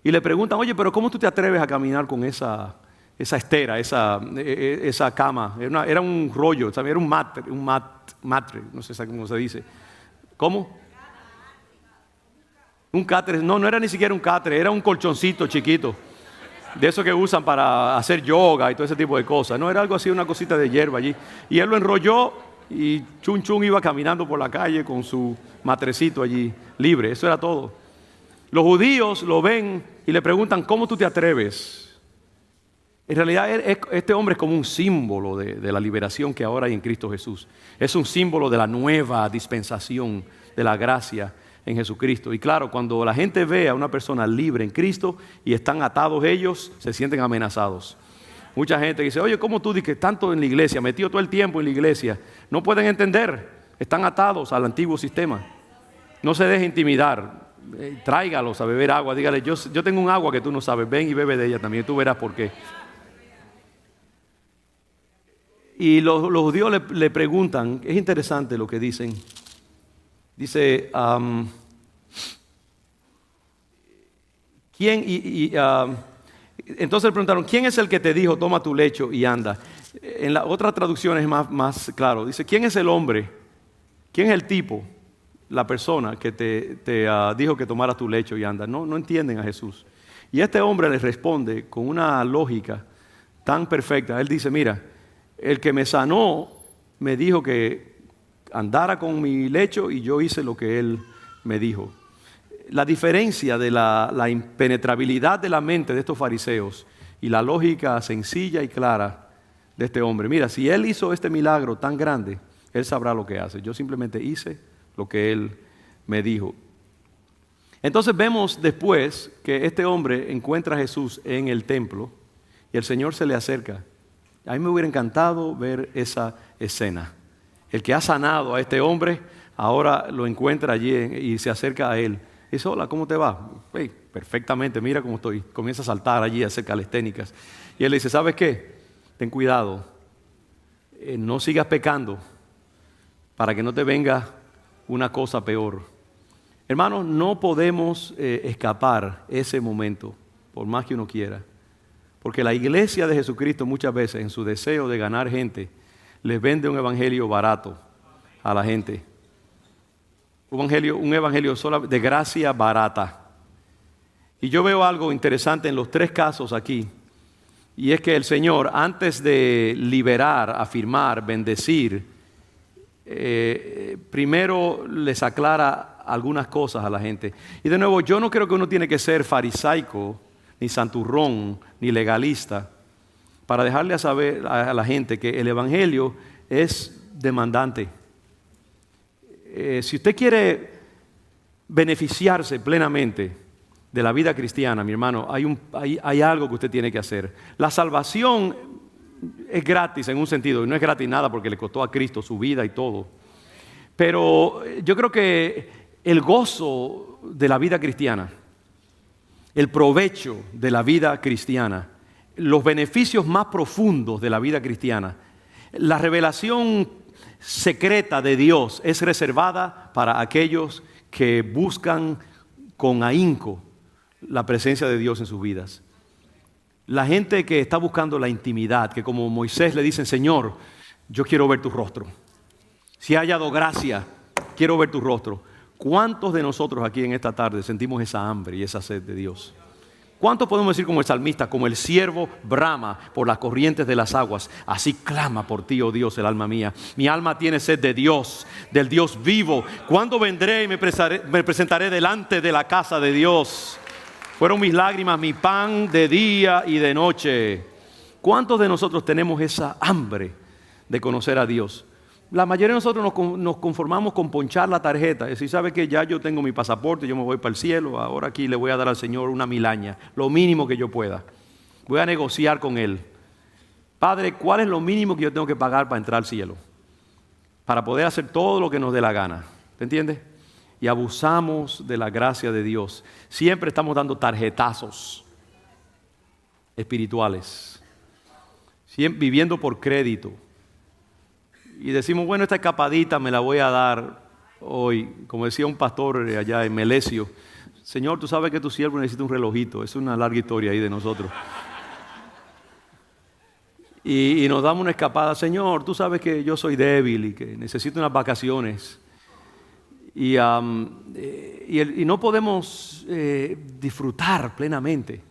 y le preguntan: oye, pero ¿cómo tú te atreves a caminar con esa estera, esa cama? Era un rollo, ¿sabes? Era un matre, no sé cómo se dice. ¿Cómo? Un catre. No era ni siquiera un catre, era un colchoncito chiquito. de eso que usan para hacer yoga y todo ese tipo de cosas. No, era algo así, una cosita de hierba allí. Y él lo enrolló y Chun Chun iba caminando por la calle con su matrecito allí, libre. Eso era todo. Los judíos lo ven y le preguntan, ¿cómo tú te atreves? En realidad este hombre es como un símbolo de la liberación que ahora hay en Cristo Jesús. Es un símbolo de la nueva dispensación de la gracia en Jesucristo. Y claro, cuando la gente ve a una persona libre en Cristo y están atados ellos, se sienten amenazados. Mucha gente dice, oye, ¿cómo tú dices tanto en la iglesia, metido todo el tiempo en la iglesia? No pueden entender, están atados al antiguo sistema. No se deje intimidar, tráigalos a beber agua, dígale, yo tengo un agua que tú no sabes, ven y bebe de ella también, tú verás por qué. Y los judíos le preguntan, es interesante lo que dicen. Dice, entonces le preguntaron, ¿quién es el que te dijo, toma tu lecho y anda? En la otra traducción es más claro. Dice, ¿quién es el hombre? ¿Quién es el tipo? La persona que te dijo que tomaras tu lecho y anda. No entienden a Jesús. Y este hombre les responde con una lógica tan perfecta. Él dice, mira, el que me sanó me dijo que andara con mi lecho y yo hice lo que él me dijo. La diferencia de la impenetrabilidad de la mente de estos fariseos y la lógica sencilla y clara de este hombre. Mira, si él hizo este milagro tan grande, él sabrá lo que hace. Yo simplemente hice lo que él me dijo. Entonces vemos después que este hombre encuentra a Jesús en el templo y el Señor se le acerca. A mí me hubiera encantado ver esa escena. El que ha sanado a este hombre, ahora lo encuentra allí y se acerca a él. Dice, hola, ¿cómo te va? Hey, perfectamente, mira cómo estoy. Comienza a saltar allí, a hacer calisténicas. Y él le dice, ¿sabes qué? Ten cuidado. No sigas pecando para que no te venga una cosa peor. Hermanos, no podemos escapar ese momento, por más que uno quiera. Porque la iglesia de Jesucristo muchas veces en su deseo de ganar gente les vende un evangelio barato a la gente. Un evangelio solo de gracia barata. Y yo veo algo interesante en los tres casos aquí. Y es que el Señor, antes de liberar, afirmar, bendecir, primero les aclara algunas cosas a la gente. Y de nuevo, yo no creo que uno tiene que ser farisaico, ni santurrón, ni legalista, para dejarle a saber a la gente que el evangelio es demandante. Si usted quiere beneficiarse plenamente de la vida cristiana, mi hermano, hay algo que usted tiene que hacer. La salvación es gratis en un sentido, y no es gratis nada porque le costó a Cristo su vida y todo. Pero yo creo que el gozo de la vida cristiana, el provecho de la vida cristiana, los beneficios más profundos de la vida cristiana, la revelación secreta de Dios es reservada para aquellos que buscan con ahínco la presencia de Dios en sus vidas. La gente que está buscando la intimidad, que como Moisés le dicen, Señor, yo quiero ver tu rostro. Si he hallado gracia, quiero ver tu rostro. ¿Cuántos de nosotros aquí en esta tarde sentimos esa hambre y esa sed de Dios? ¿Cuántos podemos decir como el salmista, como el siervo brama por las corrientes de las aguas? Así clama por ti, oh Dios, el alma mía. Mi alma tiene sed de Dios, del Dios vivo. ¿Cuándo vendré y me presentaré delante de la casa de Dios? Fueron mis lágrimas, mi pan de día y de noche. ¿Cuántos de nosotros tenemos esa hambre de conocer a Dios? La mayoría de nosotros nos conformamos con ponchar la tarjeta. Es decir, ¿sabe que ya yo tengo mi pasaporte, yo me voy para el cielo? Ahora aquí le voy a dar al Señor una milaña, lo mínimo que yo pueda. Voy a negociar con Él. Padre, ¿cuál es lo mínimo que yo tengo que pagar para entrar al cielo? Para poder hacer todo lo que nos dé la gana. ¿Te entiendes? Y abusamos de la gracia de Dios. Siempre estamos dando tarjetazos espirituales. Siempre viviendo por crédito. Y decimos, bueno, esta escapadita me la voy a dar hoy. Como decía un pastor allá en Melesio, Señor, tú sabes que tu siervo necesita un relojito. Es una larga historia ahí de nosotros. Y nos damos una escapada. Señor, tú sabes que yo soy débil y que necesito unas vacaciones. Y no podemos disfrutar plenamente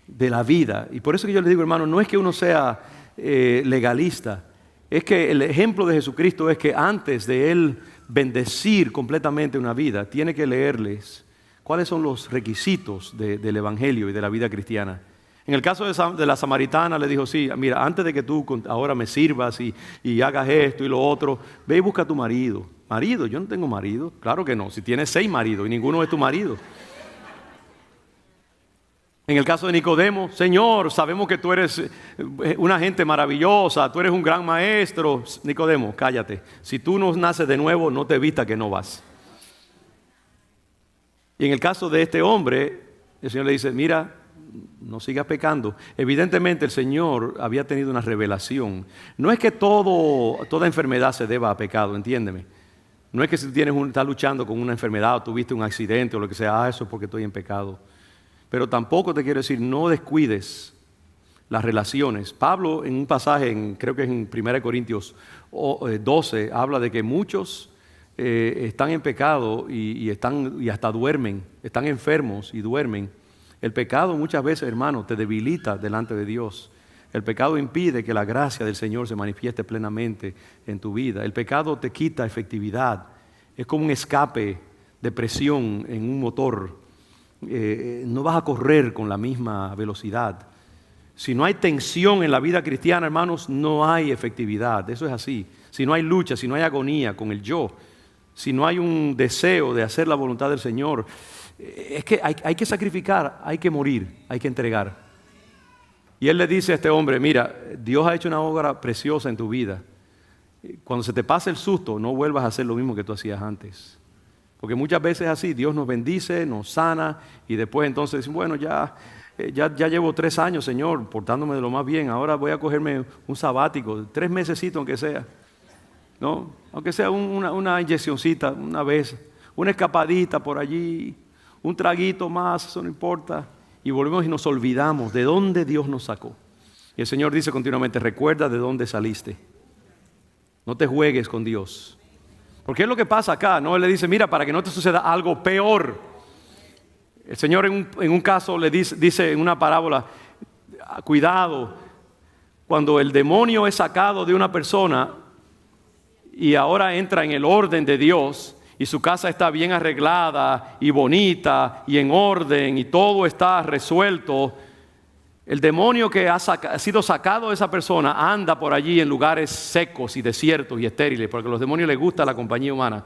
de la vida. Y por eso que yo les digo, hermano, no es que uno sea legalista, es que el ejemplo de Jesucristo es que antes de Él bendecir completamente una vida, tiene que leerles cuáles son los requisitos del Evangelio y de la vida cristiana. En el caso de la samaritana le dijo, sí, mira, antes de que tú ahora me sirvas y hagas esto y lo otro, ve y busca a tu marido. ¿Marido? Yo no tengo marido. Claro que no, si tienes 6 maridos y ninguno es tu marido. En el caso de Nicodemo, Señor, sabemos que tú eres una gente maravillosa, tú eres un gran maestro. Nicodemo, cállate. Si tú no naces de nuevo, no te evita que no vas. Y en el caso de este hombre, el Señor le dice, mira, no sigas pecando. Evidentemente el Señor había tenido una revelación. No es que toda enfermedad se deba a pecado, entiéndeme. No es que si tú estás luchando con una enfermedad o tuviste un accidente o lo que sea, eso es porque estoy en pecado. Pero tampoco te quiero decir, no descuides las relaciones. Pablo en un pasaje, creo que es en 1 Corintios 12, habla de que muchos están en pecado y hasta duermen, están enfermos y duermen. El pecado muchas veces, hermano, te debilita delante de Dios. El pecado impide que la gracia del Señor se manifieste plenamente en tu vida. El pecado te quita efectividad. Es como un escape de presión en un motor. No vas a correr con la misma velocidad. Si no hay tensión en la vida cristiana, hermanos, no hay efectividad. Eso es así. Si no hay lucha, si no hay agonía con el yo, si no hay un deseo de hacer la voluntad del Señor, es que hay que sacrificar, hay que morir, hay que entregar. Y él le dice a este hombre, mira, Dios ha hecho una obra preciosa en tu vida. Cuando se te pase el susto, no vuelvas a hacer lo mismo que tú hacías antes. Porque muchas veces es así, Dios nos bendice, nos sana y después entonces decimos, bueno, ya llevo 3 años, Señor, portándome de lo más bien, ahora voy a cogerme un sabático, 3 mesecitos aunque sea, ¿no? Aunque sea una inyeccioncita una vez, una escapadita por allí, un traguito más, eso no importa. Y volvemos y nos olvidamos de dónde Dios nos sacó. Y el Señor dice continuamente, recuerda de dónde saliste. No te juegues con Dios. Porque es lo que pasa acá, ¿no? Él le dice, mira, para que no te suceda algo peor. El Señor en un caso le dice en una parábola, cuidado, cuando el demonio es sacado de una persona y ahora entra en el orden de Dios y su casa está bien arreglada y bonita y en orden y todo está resuelto, el demonio que ha sido sacado de esa persona anda por allí en lugares secos y desiertos y estériles, porque a los demonios les gusta la compañía humana.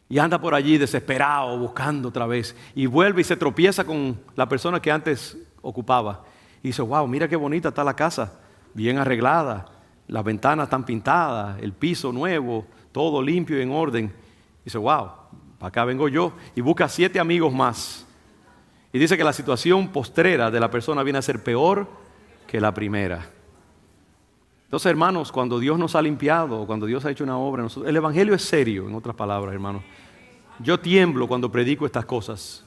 Y anda por allí desesperado, buscando otra vez. Y vuelve y se tropieza con la persona que antes ocupaba. Y dice, wow, mira qué bonita está la casa, bien arreglada. Las ventanas están pintadas, el piso nuevo, todo limpio y en orden. Y dice, wow, para acá vengo yo. Y busca 7 amigos más. Y dice que la situación postrera de la persona viene a ser peor que la primera. Entonces, hermanos, cuando Dios nos ha limpiado, cuando Dios ha hecho una obra, el Evangelio es serio, en otras palabras, hermanos. Yo tiemblo cuando predico estas cosas.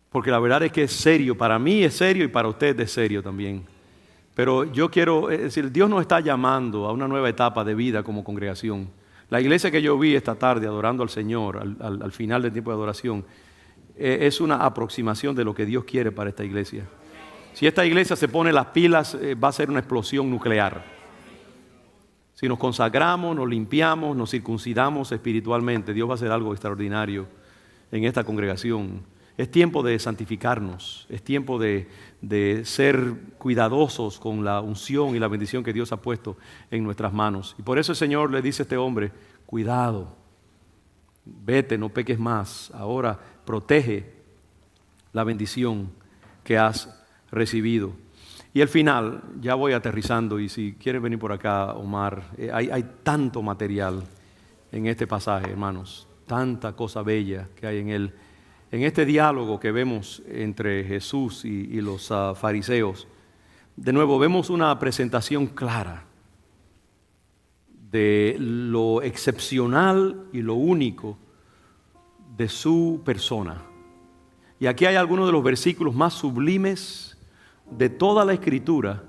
Porque la verdad es que es serio, para mí es serio y para usted es serio también. Pero yo quiero decir, Dios nos está llamando a una nueva etapa de vida como congregación. La iglesia que yo vi esta tarde adorando al Señor, al final del tiempo de adoración, es una aproximación de lo que Dios quiere para esta iglesia. Si esta iglesia se pone las pilas, va a ser una explosión nuclear. Si nos consagramos, nos limpiamos, nos circuncidamos espiritualmente, Dios va a hacer algo extraordinario en esta congregación. Es tiempo de santificarnos, es tiempo de ser cuidadosos con la unción y la bendición que Dios ha puesto en nuestras manos. Y por eso el Señor le dice a este hombre, cuidado, vete, no peques más, ahora protege la bendición que has recibido. Y al final, ya voy aterrizando y si quieren venir por acá, Omar, hay tanto material en este pasaje, hermanos, tanta cosa bella que hay en él. En este diálogo que vemos entre Jesús y los fariseos, de nuevo vemos una presentación clara de lo excepcional y lo único de su persona. Y aquí hay algunos de los versículos más sublimes de toda la Escritura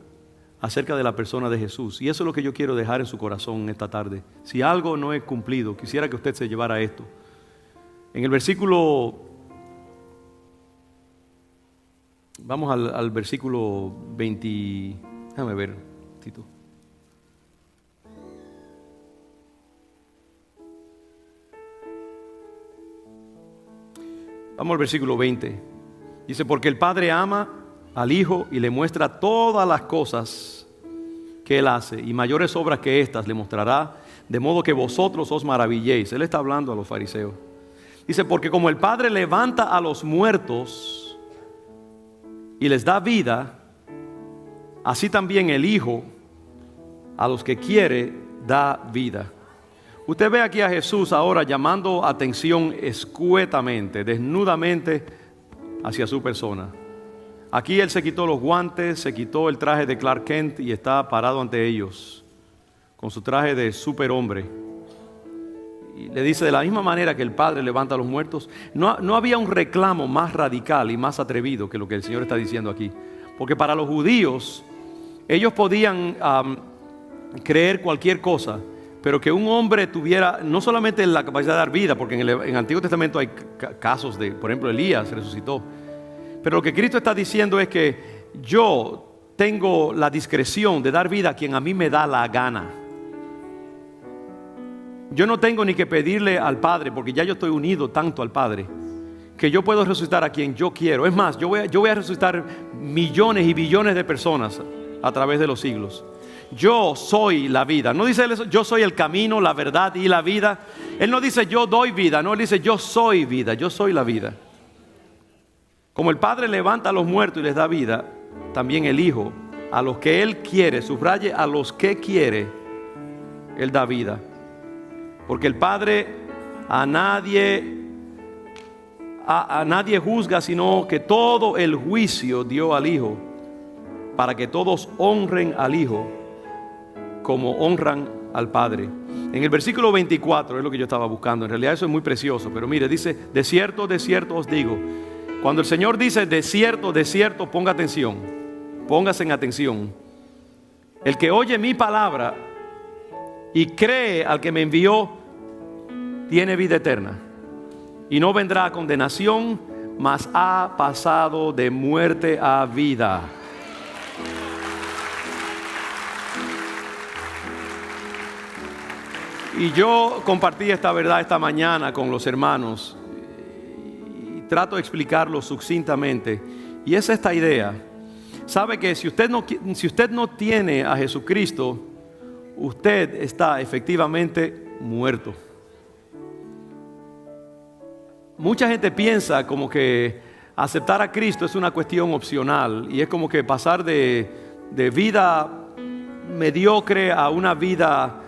acerca de la persona de Jesús. Y eso es lo que yo quiero dejar en su corazón esta tarde. Si algo no he cumplido, quisiera que usted se llevara esto. En el versículo Vamos al versículo 20. Déjame ver, Tito. Vamos al versículo 20. Dice, porque el Padre ama al Hijo y le muestra todas las cosas que Él hace, y mayores obras que estas le mostrará, de modo que vosotros os maravilléis. Él está hablando a los fariseos. Dice, porque como el Padre levanta a los muertos y les da vida, así también el Hijo a los que quiere da vida. Usted ve aquí a Jesús ahora llamando atención escuetamente, desnudamente hacia su persona. Aquí Él se quitó los guantes, se quitó el traje de Clark Kent y está parado ante ellos con su traje de superhombre. Y le dice, de la misma manera que el Padre levanta a los muertos, no había un reclamo más radical y más atrevido que lo que el Señor está diciendo aquí. Porque para los judíos, ellos podían creer cualquier cosa, pero que un hombre tuviera no solamente la capacidad de dar vida, porque en el Antiguo Testamento hay casos de, por ejemplo, Elías resucitó. Pero lo que Cristo está diciendo es que yo tengo la discreción de dar vida a quien a mí me da la gana. Yo no tengo ni que pedirle al Padre, porque ya yo estoy unido tanto al Padre, que yo puedo resucitar a quien yo quiero. Es más, yo voy a resucitar millones y billones de personas a través de los siglos. Yo soy la vida. No dice él eso, yo soy el camino, la verdad y la vida. Él no dice yo doy vida, no, él dice yo soy vida, yo soy la vida. Como el Padre levanta a los muertos y les da vida, también el Hijo, a los que Él quiere, subraye, a los que quiere, Él da vida. Porque el Padre a nadie juzga, sino que todo el juicio dio al Hijo, para que todos honren al Hijo como honran al Padre. En el versículo 24 es lo que yo estaba buscando. En realidad eso es muy precioso, pero mire, dice, de cierto os digo. Cuando el Señor dice de cierto, ponga atención, póngase en atención. El que oye mi palabra y cree al que me envió, tiene vida eterna y no vendrá a condenación, mas ha pasado de muerte a vida. Y yo compartí esta verdad esta mañana con los hermanos y trato de explicarlo sucintamente. Y es esta idea. Sabe que si usted no tiene a Jesucristo, usted está efectivamente muerto. Mucha gente piensa como que aceptar a Cristo es una cuestión opcional y es como que pasar de vida mediocre a una vida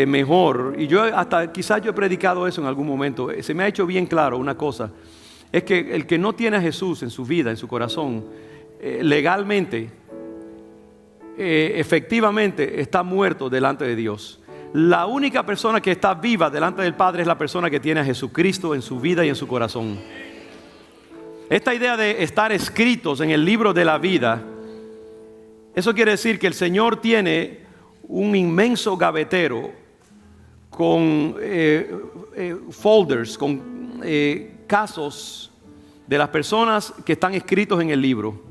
mejor. Y yo quizás yo he predicado eso en algún momento. Se me ha hecho bien claro una cosa, es que el que no tiene a Jesús en su vida, en su corazón, legalmente, efectivamente está muerto delante de Dios. La única persona que está viva delante del Padre es la persona que tiene a Jesucristo en su vida y en su corazón. Esta idea de estar escritos en el libro de la vida, eso quiere decir que el Señor tiene un inmenso gavetero con folders, con casos de las personas que están escritos en el libro.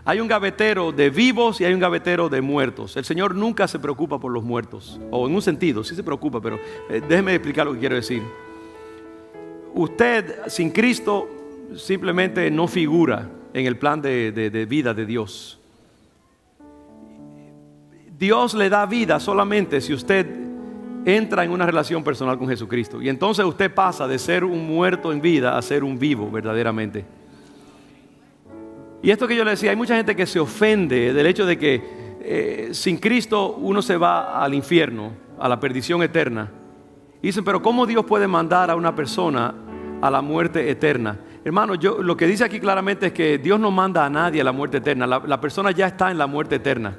Hay un gavetero de vivos y hay un gavetero de muertos. El Señor nunca se preocupa por los muertos, o en un sentido, sí se preocupa, pero déjeme explicar lo que quiero decir. Usted sin Cristo simplemente no figura en el plan de vida de Dios. Dios le da vida solamente si usted entra en una relación personal con Jesucristo. Y entonces usted pasa de ser un muerto en vida a ser un vivo verdaderamente. Y esto que yo le decía, hay mucha gente que se ofende del hecho de que sin Cristo uno se va al infierno, a la perdición eterna. Y dicen, pero ¿cómo Dios puede mandar a una persona a la muerte eterna? Hermano, lo que dice aquí claramente es que Dios no manda a nadie a la muerte eterna. La persona ya está en la muerte eterna.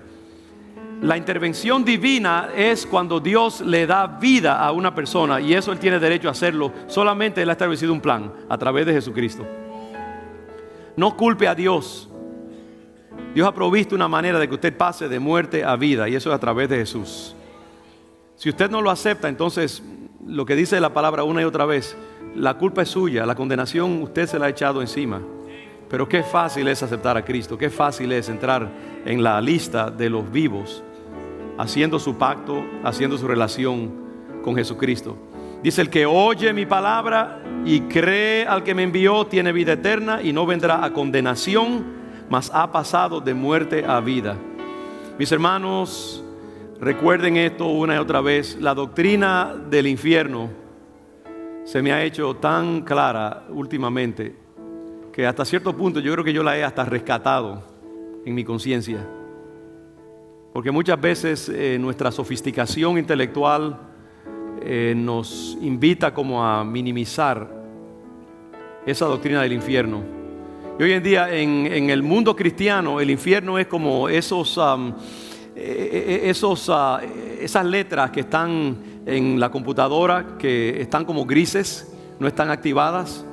La intervención divina es cuando Dios le da vida a una persona, y eso Él tiene derecho a hacerlo. Solamente Él ha establecido un plan a través de Jesucristo. No culpe a Dios. Dios ha provisto una manera de que usted pase de muerte a vida, y eso es a través de Jesús. Si usted no lo acepta, entonces lo que dice la palabra una y otra vez, la culpa es suya, la condenación usted se la ha echado encima. Pero qué fácil es aceptar a Cristo, qué fácil es entrar en la lista de los vivos, haciendo su pacto, haciendo su relación con Jesucristo. Dice: el que oye mi palabra y cree al que me envió tiene vida eterna y no vendrá a condenación, mas ha pasado de muerte a vida. Mis hermanos, recuerden esto una y otra vez. La doctrina del infierno se me ha hecho tan clara últimamente que hasta cierto punto yo creo que yo la he hasta rescatado en mi conciencia. Porque muchas veces nuestra sofisticación intelectual nos invita como a minimizar esa doctrina del infierno. Y hoy en día en el mundo cristiano el infierno es como esas letras que están en la computadora, que están como grises, no están activadas.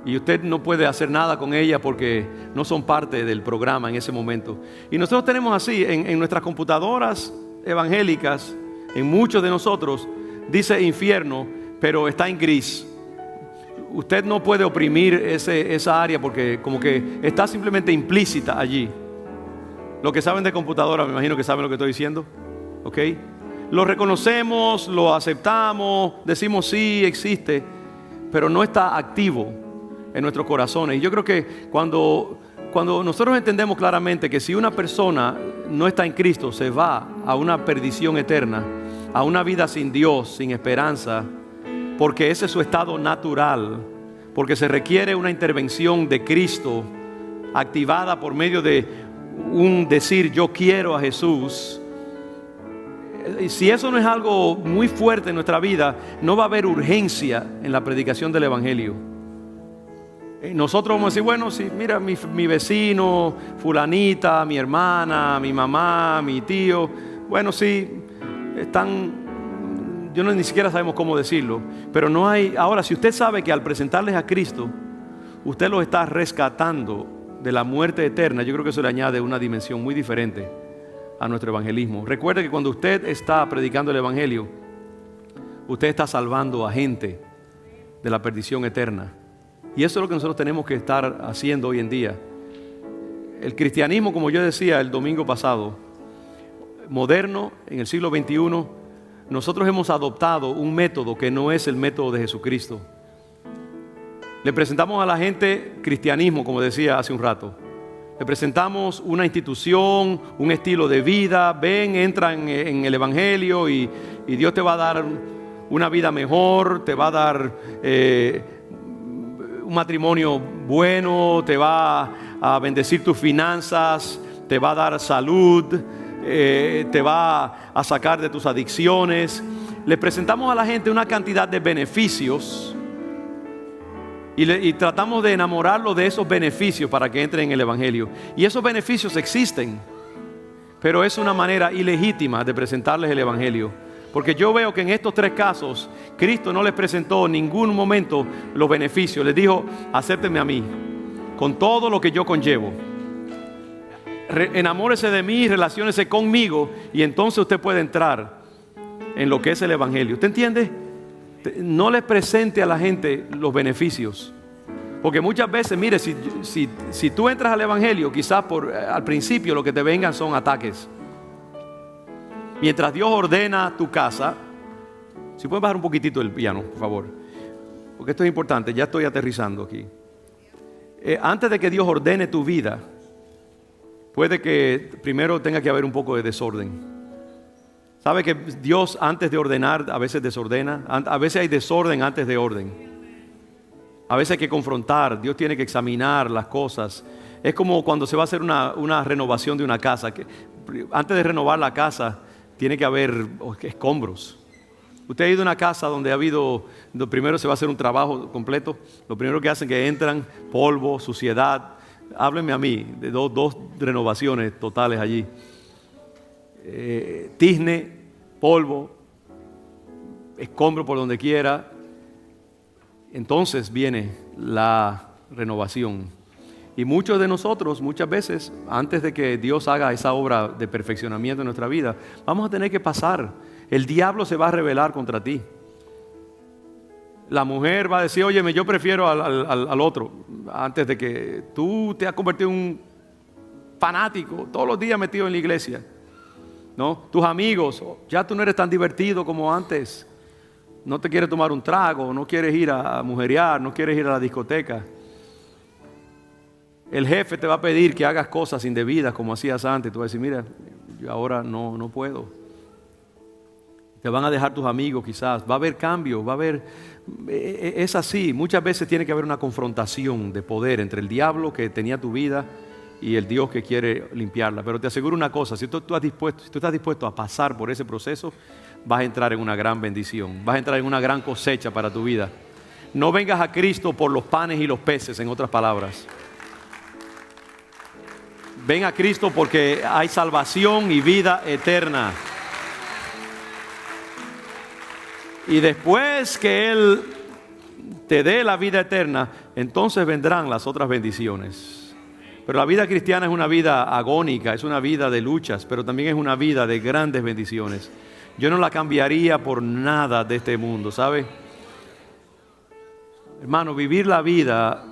Y usted no puede hacer nada con ellas porque no son parte del programa en ese momento. Y nosotros tenemos así, en nuestras computadoras evangélicas, en muchos de nosotros, dice infierno, pero está en gris. Usted no puede oprimir esa área porque como que está simplemente implícita allí. Los que saben de computadora, me imagino que saben lo que estoy diciendo. ¿Ok? Lo reconocemos, lo aceptamos, decimos sí, existe, pero no está activo en nuestros corazones. Y yo creo que cuando nosotros entendemos claramente que si una persona no está en Cristo, se va a una perdición eterna, a una vida sin Dios, sin esperanza, porque ese es su estado natural, porque se requiere una intervención de Cristo activada por medio de un decir yo quiero a Jesús. Y si eso no es algo muy fuerte en nuestra vida, no va a haber urgencia en la predicación del Evangelio. Nosotros vamos a decir, bueno, sí, mira, mi vecino, fulanita, mi hermana, mi mamá, mi tío, bueno, sí, están, yo no ni siquiera sabemos cómo decirlo, pero no hay. Ahora, si usted sabe que al presentarles a Cristo, usted los está rescatando de la muerte eterna, yo creo que eso le añade una dimensión muy diferente a nuestro evangelismo. Recuerde que cuando usted está predicando el Evangelio, usted está salvando a gente de la perdición eterna. Y eso es lo que nosotros tenemos que estar haciendo hoy en día. El cristianismo, como yo decía el domingo pasado, moderno, en el siglo XXI, nosotros hemos adoptado un método que no es el método de Jesucristo. Le presentamos a la gente cristianismo, como decía hace un rato. Le presentamos una institución, un estilo de vida. Ven, entra en el Evangelio y Dios te va a dar una vida mejor, te va a dar un matrimonio bueno, te va a bendecir tus finanzas, te va a dar salud, te va a sacar de tus adicciones. Le presentamos a la gente una cantidad de beneficios y tratamos de enamorarlo de esos beneficios para que entre en el Evangelio. Y esos beneficios existen, pero es una manera ilegítima de presentarles el Evangelio. Porque yo veo que en estos tres casos, Cristo no les presentó en ningún momento los beneficios. Les dijo, acéptenme a mí, con todo lo que yo conllevo. Enamórese de mí, relaciónese conmigo, y entonces usted puede entrar en lo que es el Evangelio. ¿Usted entiende? No le presente a la gente los beneficios. Porque muchas veces, mire, si tú entras al Evangelio, quizás al principio lo que te vengan son ataques. Mientras Dios ordena tu casa, si pueden bajar un poquitito el piano, por favor, porque esto es importante, ya estoy aterrizando aquí. Antes de que Dios ordene tu vida, puede que primero tenga que haber un poco de desorden. ¿Sabe que Dios antes de ordenar a veces desordena? A veces hay desorden antes de orden. A veces hay que confrontar, Dios tiene que examinar las cosas. Es como cuando se va a hacer una renovación de una casa. Antes de renovar la casa, tiene que haber escombros. Usted ha ido a una casa donde ha habido, primero se va a hacer un trabajo completo. Lo primero que hacen es que entran polvo, suciedad. Háblenme a mí de dos renovaciones totales allí. Tizne, polvo, escombro por donde quiera. Entonces viene la renovación. Y muchos de nosotros, muchas veces, antes de que Dios haga esa obra de perfeccionamiento en nuestra vida, vamos a tener que pasar. El diablo se va a rebelar contra ti. La mujer va a decir, óyeme, yo prefiero al otro, antes de que tú te has convertido en un fanático, todos los días metido en la iglesia, ¿no? Tus amigos, ya tú no eres tan divertido como antes, no te quieres tomar un trago, no quieres ir a mujerear, no quieres ir a la discoteca. El jefe te va a pedir que hagas cosas indebidas como hacías antes, tú vas a decir, mira, yo ahora no puedo. Te van a dejar tus amigos quizás, va a haber cambio, va a haber... Es así, muchas veces tiene que haber una confrontación de poder entre el diablo que tenía tu vida y el Dios que quiere limpiarla. Pero te aseguro una cosa, si tú estás dispuesto a pasar por ese proceso, vas a entrar en una gran bendición, vas a entrar en una gran cosecha para tu vida. No vengas a Cristo por los panes y los peces, en otras palabras. Ven a Cristo porque hay salvación y vida eterna. Y después que Él te dé la vida eterna, entonces vendrán las otras bendiciones. Pero la vida cristiana es una vida agónica, es una vida de luchas, pero también es una vida de grandes bendiciones. Yo no la cambiaría por nada de este mundo, ¿sabe? Hermano, vivir la vida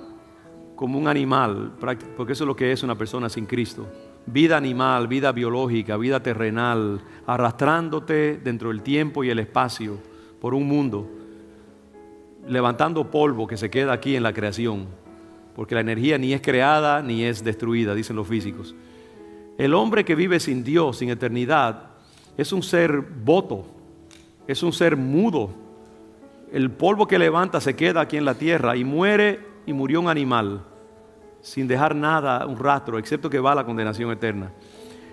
como un animal, porque eso es lo que es una persona sin Cristo. Vida animal, vida biológica, vida terrenal, arrastrándote dentro del tiempo y el espacio por un mundo, levantando polvo que se queda aquí en la creación, porque la energía ni es creada ni es destruida, dicen los físicos. El hombre que vive sin Dios, sin eternidad, es un ser voto, es un ser mudo. El polvo que levanta se queda aquí en la tierra y muere, y murió un animal, sin dejar nada, un rastro, excepto que va a la condenación eterna.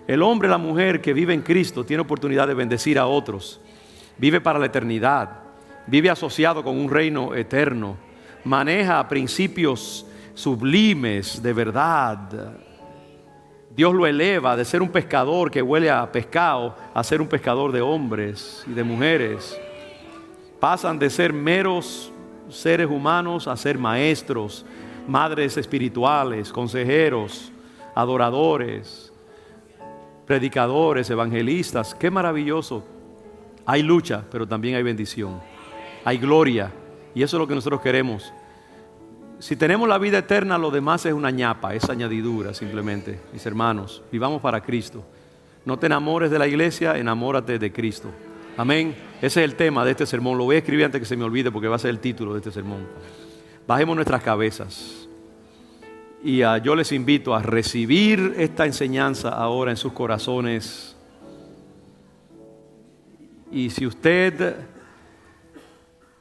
El hombre, la mujer que vive en Cristo, tiene oportunidad de bendecir a otros. Vive para la eternidad, vive asociado con un reino eterno, maneja principios sublimes de verdad. Dios lo eleva de ser un pescador que huele a pescado a ser un pescador de hombres y de mujeres. Pasan de ser meros seres humanos a ser maestros, madres espirituales, consejeros, adoradores, predicadores, evangelistas. ¡Qué maravilloso! Hay lucha, pero también hay bendición. Hay gloria. Y eso es lo que nosotros queremos. Si tenemos la vida eterna, lo demás es una ñapa, es añadidura simplemente. Mis hermanos, vivamos para Cristo. No te enamores de la iglesia, enamórate de Cristo. Amén. Ese es el tema de este sermón. Lo voy a escribir antes que se me olvide porque va a ser el título de este sermón. Bajemos nuestras cabezas. Y yo les invito a recibir esta enseñanza ahora en sus corazones. Y si usted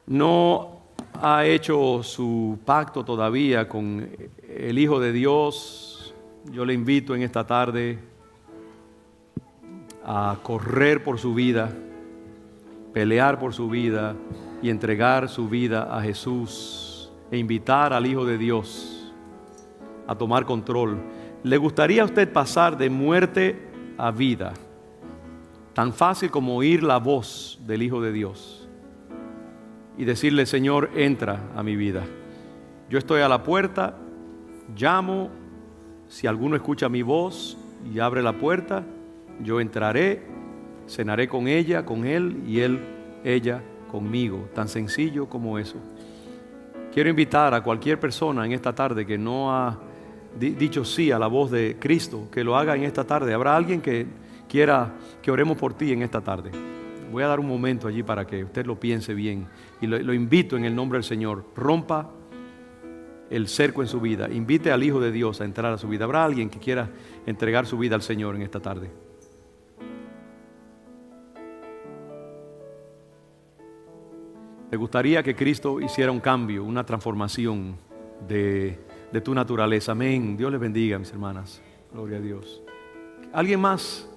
no ha hecho su pacto todavía con el Hijo de Dios, yo le invito en esta tarde a correr por su vida, pelear por su vida y entregar su vida a Jesús e invitar al Hijo de Dios a tomar control. ¿Le gustaría a usted pasar de muerte a vida? Tan fácil como oír la voz del Hijo de Dios y decirle, Señor, entra a mi vida. Yo estoy a la puerta, llamo, si alguno escucha mi voz y abre la puerta, yo entraré, cenaré con ella, con él y él, ella conmigo. Tan sencillo como eso. Quiero invitar a cualquier persona en esta tarde que no ha dicho sí a la voz de Cristo, que lo haga en esta tarde. Habrá alguien que quiera que oremos por ti en esta tarde. Voy a dar un momento allí para que usted lo piense bien y lo invito en el nombre del Señor. Rompa el cerco en su vida, invite al Hijo de Dios a entrar a su vida. ¿Habrá alguien que quiera entregar su vida al Señor en esta tarde? ¿Te gustaría que Cristo hiciera un cambio, una transformación de tu naturaleza? Amén. Dios les bendiga, mis hermanas. Gloria a Dios. ¿Alguien más?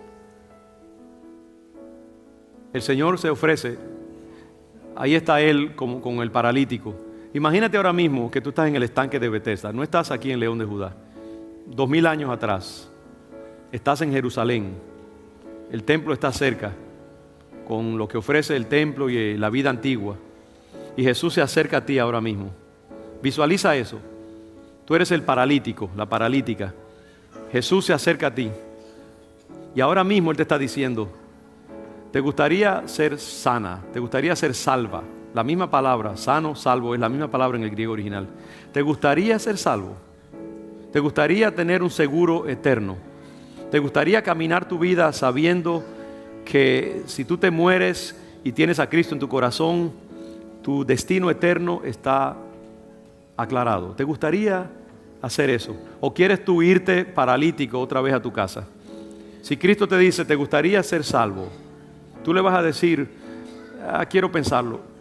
El Señor se ofrece. Ahí está Él con el paralítico. Imagínate ahora mismo que tú estás en el estanque de Betesda. No estás aquí en León de Judá. 2000 años atrás. Estás en Jerusalén. El templo está cerca, con lo que ofrece el templo y la vida antigua. Y Jesús se acerca a ti ahora mismo. Visualiza eso. Tú eres el paralítico, la paralítica. Jesús se acerca a ti. Y ahora mismo Él te está diciendo, ¿te gustaría ser sana? ¿Te gustaría ser salva? La misma palabra, sano, salvo, es la misma palabra en el griego original. ¿Te gustaría ser salvo? ¿Te gustaría tener un seguro eterno? ¿Te gustaría caminar tu vida sabiendo que si tú te mueres y tienes a Cristo en tu corazón, tu destino eterno está aclarado? ¿Te gustaría hacer eso? ¿O quieres tú irte paralítico otra vez a tu casa? Si Cristo te dice, ¿te gustaría ser salvo? Tú le vas a decir, quiero pensarlo.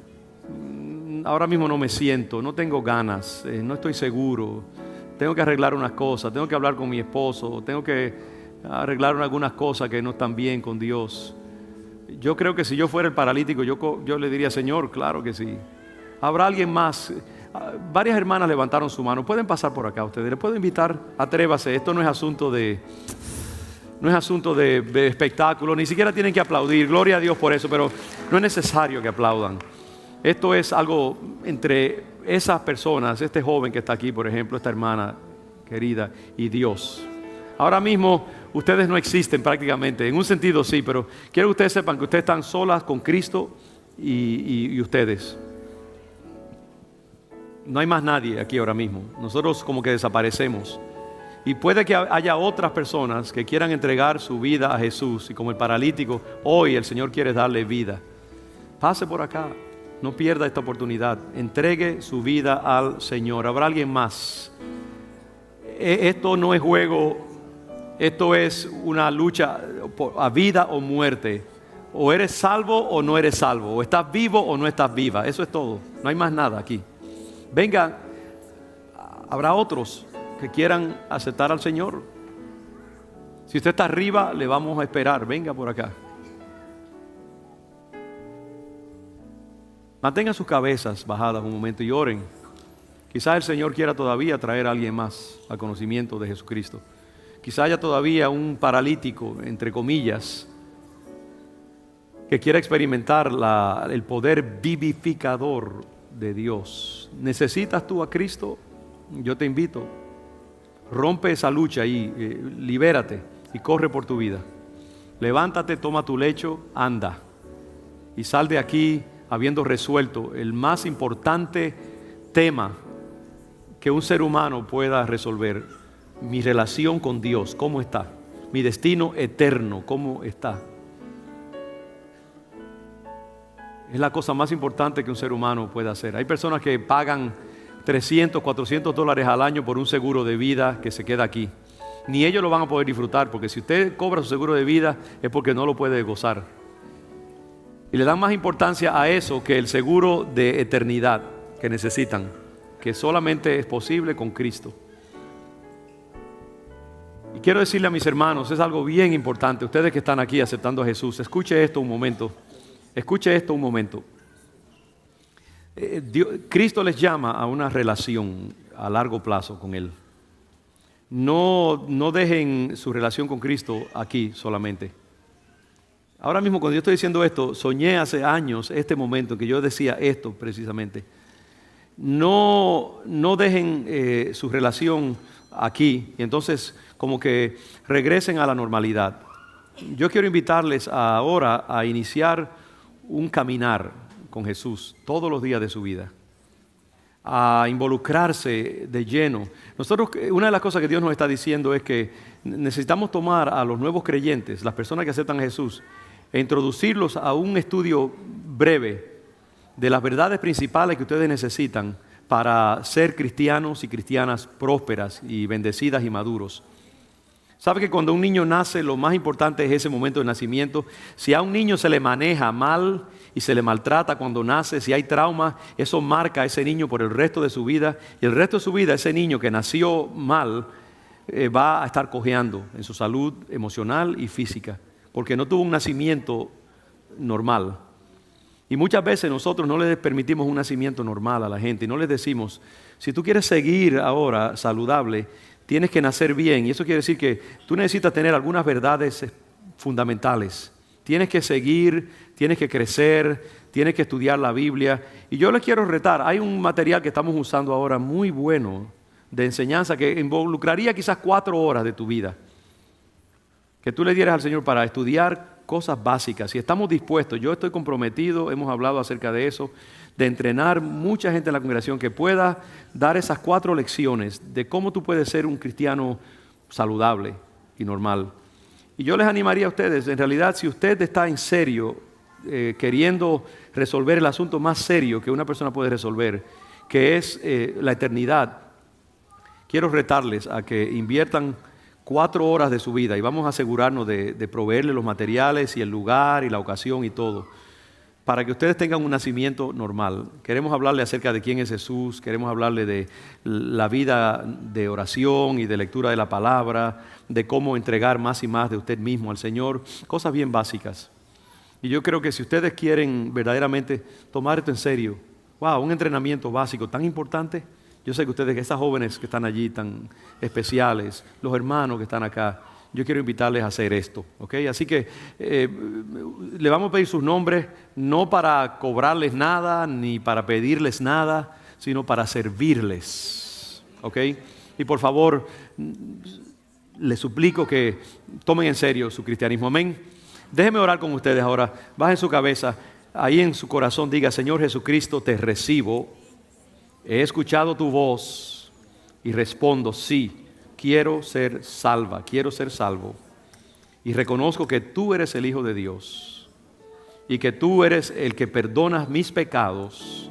Ahora mismo no me siento, no tengo ganas, no estoy seguro. Tengo que arreglar unas cosas, tengo que hablar con mi esposo, tengo que arreglar algunas cosas que no están bien con Dios. Yo creo que si yo fuera el paralítico, yo le diría, Señor, claro que sí. ¿Habrá alguien más? Varias hermanas levantaron su mano. Pueden pasar por acá ustedes. Les puedo invitar, atrévase. Esto no es asunto de espectáculo. Ni siquiera tienen que aplaudir. Gloria a Dios por eso, pero no es necesario que aplaudan. Esto es algo entre esas personas, este joven que está aquí, por ejemplo, esta hermana querida, y Dios. Ahora mismo ustedes no existen prácticamente. En un sentido sí, pero quiero que ustedes sepan que ustedes están solas con Cristo y ustedes. No hay más nadie aquí ahora mismo. Nosotros como que desaparecemos. Y puede que haya otras personas que quieran entregar su vida a Jesús. Y como el paralítico, hoy el Señor quiere darle vida. Pase por acá. No pierda esta oportunidad. Entregue su vida al Señor. ¿Habrá alguien más? Esto no es juego. Esto es una lucha a vida o muerte. O eres salvo o no eres salvo. O estás vivo o no estás viva. Eso es todo. No hay más nada aquí. Venga, habrá otros que quieran aceptar al Señor. Si usted está arriba, le vamos a esperar. Venga por acá. Mantengan sus cabezas bajadas un momento y oren. Quizás el Señor quiera todavía traer a alguien más al conocimiento de Jesucristo. Quizás haya todavía un paralítico, entre comillas, que quiera experimentar el poder vivificador de Dios. ¿Necesitas tú a Cristo? Yo te invito. Rompe esa lucha y libérate y corre por tu vida. Levántate, toma tu lecho, anda y sal de aquí habiendo resuelto el más importante tema que un ser humano pueda resolver: mi relación con Dios, ¿cómo está? Mi destino eterno, ¿cómo está? Es la cosa más importante que un ser humano puede hacer. Hay personas que pagan $300, $400 al año por un seguro de vida que se queda aquí. Ni ellos lo van a poder disfrutar, porque si usted cobra su seguro de vida es porque no lo puede gozar. Y le dan más importancia a eso que el seguro de eternidad que necesitan, que solamente es posible con Cristo. Y quiero decirle a mis hermanos, es algo bien importante, ustedes que están aquí aceptando a Jesús, escuche esto un momento. Escuche esto un momento. Cristo les llama a una relación a largo plazo con Él. No dejen su relación con Cristo aquí solamente. Ahora mismo cuando yo estoy diciendo esto, soñé hace años este momento en que yo decía esto precisamente. No dejen su relación aquí y entonces como que regresen a la normalidad. Yo quiero invitarles ahora a iniciar un caminar con Jesús todos los días de su vida, a involucrarse de lleno. Nosotros, una de las cosas que Dios nos está diciendo es que necesitamos tomar a los nuevos creyentes, las personas que aceptan a Jesús, e introducirlos a un estudio breve de las verdades principales que ustedes necesitan para ser cristianos y cristianas prósperas y bendecidas y maduros. ¿Sabe que cuando un niño nace, lo más importante es ese momento de nacimiento? Si a un niño se le maneja mal y se le maltrata cuando nace, si hay trauma, eso marca a ese niño por el resto de su vida. Y el resto de su vida, ese niño que nació mal, va a estar cojeando en su salud emocional y física, porque no tuvo un nacimiento normal. Y muchas veces nosotros no les permitimos un nacimiento normal a la gente y no les decimos, si tú quieres seguir ahora saludable, tienes que nacer bien. Y eso quiere decir que tú necesitas tener algunas verdades fundamentales. Tienes que seguir, tienes que crecer, tienes que estudiar la Biblia. Y yo les quiero retar, hay un material que estamos usando ahora muy bueno de enseñanza que involucraría quizás 4 horas de tu vida, que tú le dieras al Señor para estudiar cosas básicas. Si estamos dispuestos, yo estoy comprometido, hemos hablado acerca de eso, de entrenar mucha gente en la congregación que pueda dar esas 4 lecciones de cómo tú puedes ser un cristiano saludable y normal. Y yo les animaría a ustedes, en realidad, si usted está en serio queriendo resolver el asunto más serio que una persona puede resolver, que es la eternidad, quiero retarles a que inviertan 4 horas de su vida y vamos a asegurarnos de proveerle los materiales y el lugar y la ocasión y todo, para que ustedes tengan un nacimiento normal. Queremos hablarle acerca de quién es Jesús, queremos hablarle de la vida de oración y de lectura de la palabra, de cómo entregar más y más de usted mismo al Señor, cosas bien básicas. Y yo creo que si ustedes quieren verdaderamente tomar esto en serio, wow, un entrenamiento básico tan importante. Yo sé que ustedes, esas jóvenes que están allí tan especiales, los hermanos que están acá, yo quiero invitarles a hacer esto, ¿ok? Así que le vamos a pedir sus nombres, no para cobrarles nada, ni para pedirles nada, sino para servirles, ¿ok? Y por favor, les suplico que tomen en serio su cristianismo, amén. Déjenme orar con ustedes ahora, bajen su cabeza, ahí en su corazón diga: Señor Jesucristo, te recibo. He escuchado tu voz y respondo: sí, quiero ser salva, quiero ser salvo. Y reconozco que tú eres el Hijo de Dios y que tú eres el que perdonas mis pecados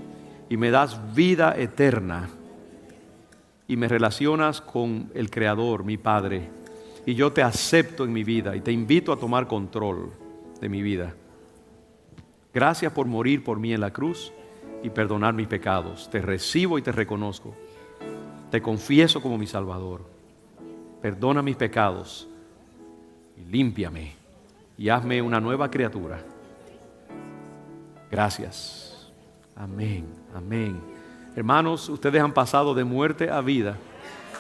y me das vida eterna y me relacionas con el Creador, mi Padre. Y yo te acepto en mi vida y te invito a tomar control de mi vida. Gracias por morir por mí en la cruz y perdonar mis pecados. Te recibo y te reconozco. Te confieso como mi Salvador. Perdona mis pecados y límpiame y hazme una nueva criatura. Gracias. Amén, amén. Hermanos, ustedes han pasado de muerte a vida.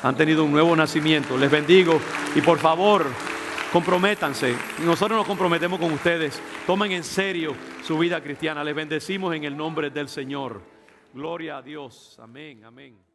Han tenido un nuevo nacimiento. Les bendigo y por favor, comprométanse. Nosotros nos comprometemos con ustedes. Tomen en serio su vida cristiana. Les bendecimos en el nombre del Señor. Gloria a Dios. Amén, amén.